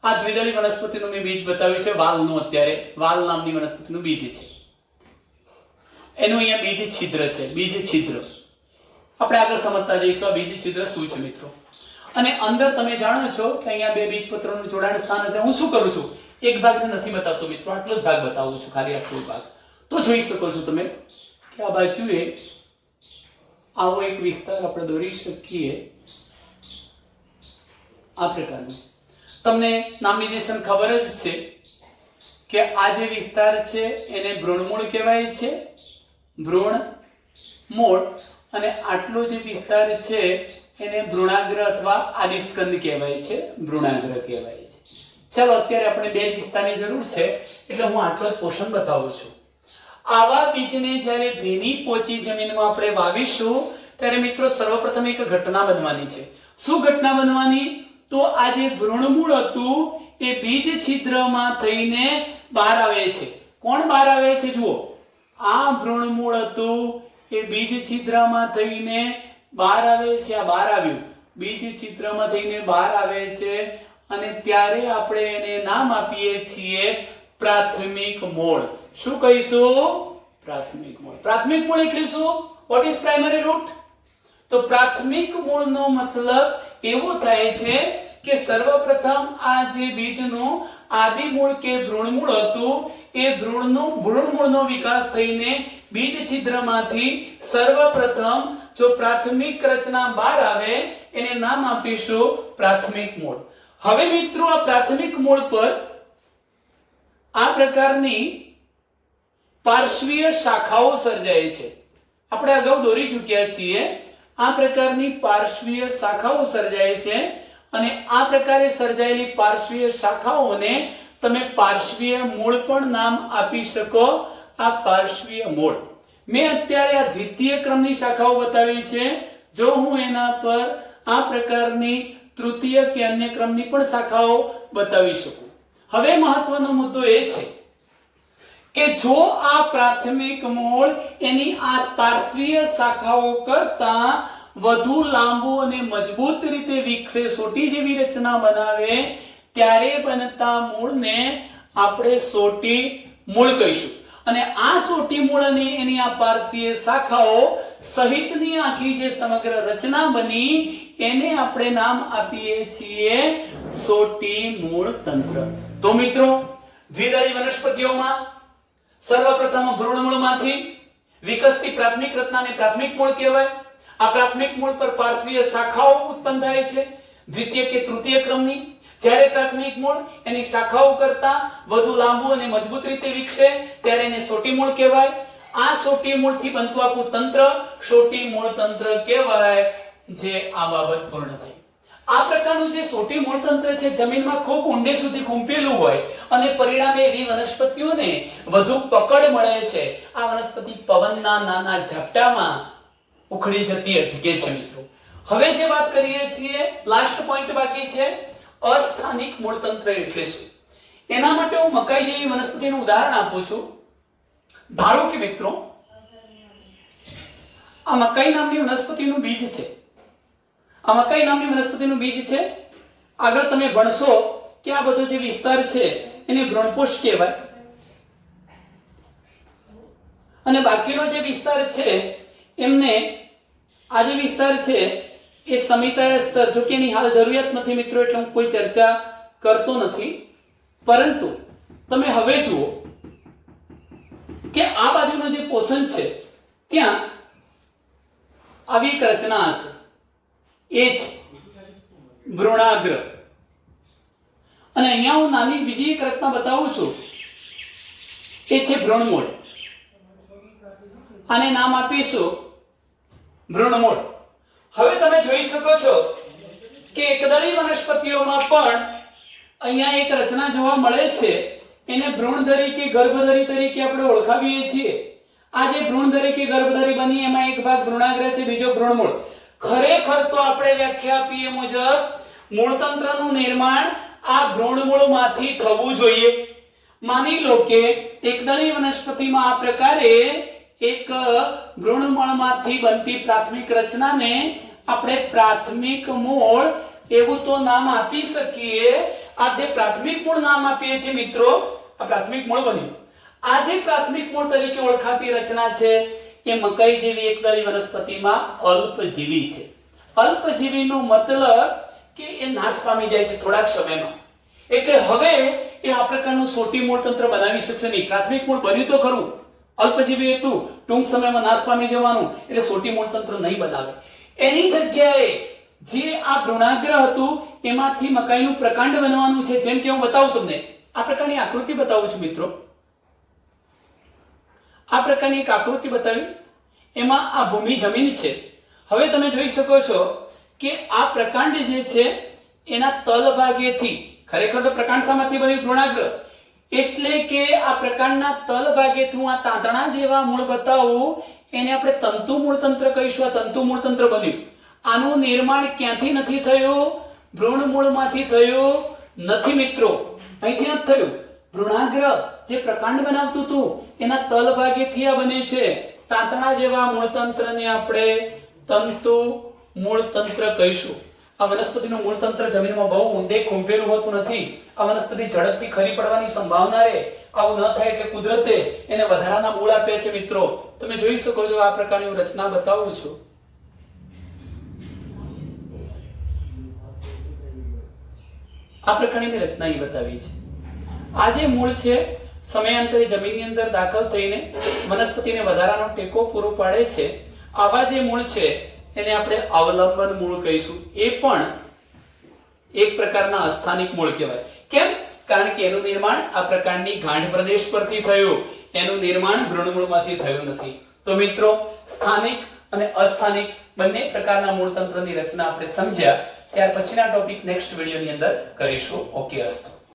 આ દ્વિદળી વનસ્પતિનું મેં બીજ બતાવ્યું છે, વાલનું. અત્યારે વાલ નામની વનસ્પતિનું બીજ છે, એનું અહીંયા બીજ છિદ્ર છે. બીજ છિદ્ર આપણે આગળ સમજતા જઈશું આ બીજ છિદ્ર શું છે મિત્રો. અને અંદર તમે જાણો છો કે અહીંયા બે બીજપત્રોનું જોડાણ સ્થાન છે. હું શું કરું છું? એક ભાગને નથી બતાવતો મિત્રો, આટલો જ ભાગ બતાવું છું, ખાલી આટલો ભાગ. તો જોઈ શકો છો તમે કે આ બાજુએ આવો એક વિસ્તાર આપણે દોરી શકીએ આ પ્રકારનો. તમને નામિનેશન ખબર જ છે કે આ જે વિસ્તાર છે એને ભ્રૂણમૂળ કહેવાય છે, ભ્રૂણમૂળ. અને આટલો જે વિસ્તાર છે એને ભ્રૂણાગ્ર અથવા આદિસ્કંદ કહેવાય છે, ભ્રૂણાગ્ર કહેવાય છે. ચાલો અત્યારે આપણે બે વિસ્તારની જરૂર છે એટલે હું આટલો જ પોર્શન બતાવું છું. આવા બીજને જ્યારે ભીની પોચી જમીનમાં આપણે વાવીશું ત્યારે મિત્રો સર્વપ્રથમ એક ઘટના બનવાની છે. શું ઘટના બનવાની? તો આ જે ભ્રૂણમૂળ હતું એ બીજ છિદ્રમાં થઈને બહાર આવે છે. કોણ બહાર આવે છે? જુઓ, આ ભ્રૂણમૂળ હતું એ બીજ છિદ્રમાં થઈને બહાર આવે છે. આ બહાર આવ્યું, બીજ છિદ્રમાં થઈને બહાર આવે છે અને ત્યારે આપણે એને નામ આપીએ છીએ પ્રાથમિક મૂળ. શું કહીશું? પ્રાથમિક મૂળ. પ્રાથમિક મૂળ એટલે શું? What is primary root? તો પ્રાથમિક મૂળનો મતલબ એવો થાય છે કે સર્વપ્રથમ આ જે બીજનું આદિમૂળ કે ભ્રૂણમૂળ હતું એ ભ્રૂણમૂળનો વિકાસ થઈને બીજ છિદ્રમાંથી સર્વપ્રથમ જો પ્રાથમિક રચના બહાર આવે એને નામ આપીશું પ્રાથમિક મૂળ. હવે મિત્રો આ પ્રાથમિક મૂળ પર આ પ્રકારની પાર્શ્વીય શાખાઓ સર્જાય છે. આપણે અગાઉ દોરી ચૂક્યા છીએ આ પ્રકારની પાર્શ્વીય શાખાઓ સર્જાય છે અને આ પ્રકારે સર્જાયેલી પાર્શ્વીય શાખાઓને તમે પાર્શ્વીય મૂળ પણ નામ આપી શકો. આ પાર્શ્વીય મૂળ મેં અત્યારે આ દ્વિતીય ક્રમની શાખાઓ બતાવી છે. જો હું એના પર આ પ્રકારની તૃતીય કે અન્ય ક્રમની પણ શાખાઓ બતાવી શકું. હવે મહત્વનો મુદ્દો એ છે કે જો આ પ્રાથમિક મૂળ એની આ પાર્શ્વીય શાખાઓ કરતા વધુ લાંબુ અને મજબૂત રીતે વિકસે, સોટી જેવી રચના બનાવે, ત્યારે બનતા મૂળને આપણે સોટી મૂળ કહીશું. અને આ સોટી મૂળ અને એની આ પાર્શ્વીય શાખાઓ સહિતની આખી જે સમગ્ર રચના બની એને આપણે નામ આપીએ છીએ સોટી મૂળ તંત્ર. તો મિત્રો, દ્વિદળી વનસ્પતિઓમાં સર્વપ્રથમ ભ્રૂણમૂળમાંથી વિકસતી પ્રાથમિક રચનાને પ્રાથમિક મૂળ કહેવાય. આ પ્રાથમિક મૂળ પર પાર્શ્વીય શાખાઓ ઉત્પન્ન થાય છે દ્વિતીય કે તૃતીય ક્રમની. જ્યારે પ્રાથમિક મૂળ એની શાખાઓ કરતા વધુ લાંબુ અને મજબૂત રીતે વિકસે ત્યારે એને સોટી મૂળ કહેવાય. આ સોટી મૂળથી બનતું આખું તંત્ર સોટી મૂળ તંત્ર કહેવાય. જે આ બાબત પૂર્ણ થઈ. આ પ્રકારનું જે સોટી મૂળ તંત્ર છે જમીનમાં ખૂબ ઊંડે સુધી ખૂંપેલું હોય અને પરિણામે એવી વનસ્પતિઓને વધુ પકડ મળે છે. આ વનસ્પતિ પવનના નાના ઝાપટામાં ઉખડી જતી અટકે છે. મિત્રો, હવે જે વાત કરીએ છીએ, લાસ્ટ પોઈન્ટ બાકી છે, અસ્થાનિક મૂળતંત્ર એટલે શું. એના માટે હું મકાઈ જેવી વનસ્પતિનું ઉદાહરણ આપું છું. ધારો કે મિત્રો, આ મકાઈ નામની વનસ્પતિનું બીજ છે. આ મકાઈ નામની વનસ્પતિનું બીજ છે. આગળ તમે ભણશો કે આ બધો જે વિસ્તાર છે એને ભ્રૂણપોષ કહેવાય અને બાકીનો જે વિસ્તાર છે એમને આ જે વિસ્તાર છે એ સમિતાય સ્તર, જો કે એની હાલ જરૂરિયાત નથી મિત્રો, એટલે હું કોઈ ચર્ચા કરતો નથી. પરંતુ તમે હવે જુઓ કે આ બાજુનો જે પોષણ છે ત્યાં આવી એક રચના હશે, એ જ ભ્રૂણાગ્ર. અને અહીંયા હું નાની બીજી એક રચના બતાવું છું, એ છે ભ્રૂણમૂળ. આને નામ આપીશું ભ્રૂણમૂળ. હવે તમે જોઈ શકો છો કે એકદળી વનસ્પતિઓમાં પણ અહીંયા એક રચના જોવા મળે છે. એને ભ્રૂણધરી કે ગર્ભધરી તરીકે આપણે ઓળખાવીએ છીએ. આ જે ભ્રૂણધરી કે ગર્ભધરી બની એમાં એક ભાગ ભ્રૂણાગ્ર છે, બીજો ભ્રૂણમૂળ. ખરેખર તો આપણે વ્યાખ્યા આપીએ મુજબ મૂળતંત્રનું નિર્માણ આ ભ્રૂણમૂળમાંથી થવું જોઈએ. માની લો કે એકદળી વનસ્પતિમાં આ પ્રકારે એક ભ્રૂણમૂળમાંથી બનતી પ્રાથમિક રચનાને આપણે પ્રાથમિક મૂળ એવું તો નામ આપી શકીએ. આ જે પ્રાથમિક મૂળ નામ આપીએ છીએ મિત્રો, આ પ્રાથમિક મૂળ બન્યું. આ જે પ્રાથમિક મૂળ તરીકે ઓળખાતી રચના છે એ મકાઈ જેવી એકદળી વનસ્પતિમાં અલ્પજીવી છે. અલ્પજીવીનો મતલબ કે એ નાશ પામી જાય છે થોડાક સમયમાં. એટલે હવે એ આ પ્રકારનું સોટી મૂળ તંત્ર બનાવી શકશે નહીં. પ્રાથમિક મૂળ બન્યું તો ખરું, અલ્પજીવી હતું, ટૂંક સમયમાં નાશ પામી જવાનું, એટલે સોટી મૂળ તંત્ર નહીં બનાવે. એની જગ્યાએ જે આ ભ્રૂણાગ્ર હતું એમાંથી મકાઈનું પ્રકાંડ બનવાનું છે. જેમ કે હું બતાવું તમને, આ પ્રકારની આકૃતિ બતાવું છું મિત્રો. આ પ્રકારની એક આકૃતિ બતાવી, એમાં આ ભૂમિ જમીન છે. હવે તમે જોઈ શકો છો કે આ પ્રકાંડ જે છે એના તલ ભાગેથી, ખરેખર તો પ્રકાંડ શામાંથી બન્યું? ભ્રૂણાગ્ર. એટલે કે આ પ્રકાંડના તલ ભાગેથી હું આ તાંતણા જેવા મૂળ બતાવું, એને આપણે તંતુ મૂળતંત્ર કહીશું. આ તંતુ મૂળતંત્ર બન્યું. આનું નિર્માણ ક્યાંથી નથી થયું? ભ્રૂણમૂળમાંથી થયું નથી મિત્રો, અહીંથી નથી થયું. ભ્રૂણાગ્ર જે પ્રકાંડ બનાવતું હતું એના તલ ભાગેથી આ બને છે. તાંતણા જેવા મૂળતંત્રને આપણે તંતુ મૂળતંત્ર કહીશું. આ વનસ્પતિનું મૂળતંત્ર જમીનમાં બહુ ઊંડે ખૂંપેલું હોતું નથી. આ વનસ્પતિ ઝડપથી ખરી પડવાની સંભાવના રહે. આવું ન થાય એટલે કુદરતે એને વધારાના મૂળ આપ્યા છે મિત્રો. તમે જોઈ શકો છો આ પ્રકારની રચના બતાવું છું. આ પ્રકારની મેં રચના અહીં બતાવી છે. આ જે મૂળ છે સમયાંતરે જમીનની અંદર દાખલ થઈને વનસ્પતિને વધારાનો ટેકો પૂરો પાડે છે. આવા જે મૂળ છે એને આપણે અવલંબન મૂળ કહીશું. એ પણ એક પ્રકારના અસ્થાનિક મૂળ કહેવાય. કેમ? કારણ કે એનું નિર્માણ આ પ્રકારની ગાંઠ પ્રદેશ પરથી થયું. એનું નિર્માણ ભ્રૂણમૂળમાંથી થયું નથી. તો મિત્રો, સ્થાનિક અને અસ્થાનિક બંને પ્રકારના મૂળતંત્રની રચના આપણે સમજ્યા. ત્યાર પછીના ટોપિક નેક્સ્ટ વિડીયોની અંદર કરીશું. ઓકે, અસ્તુ.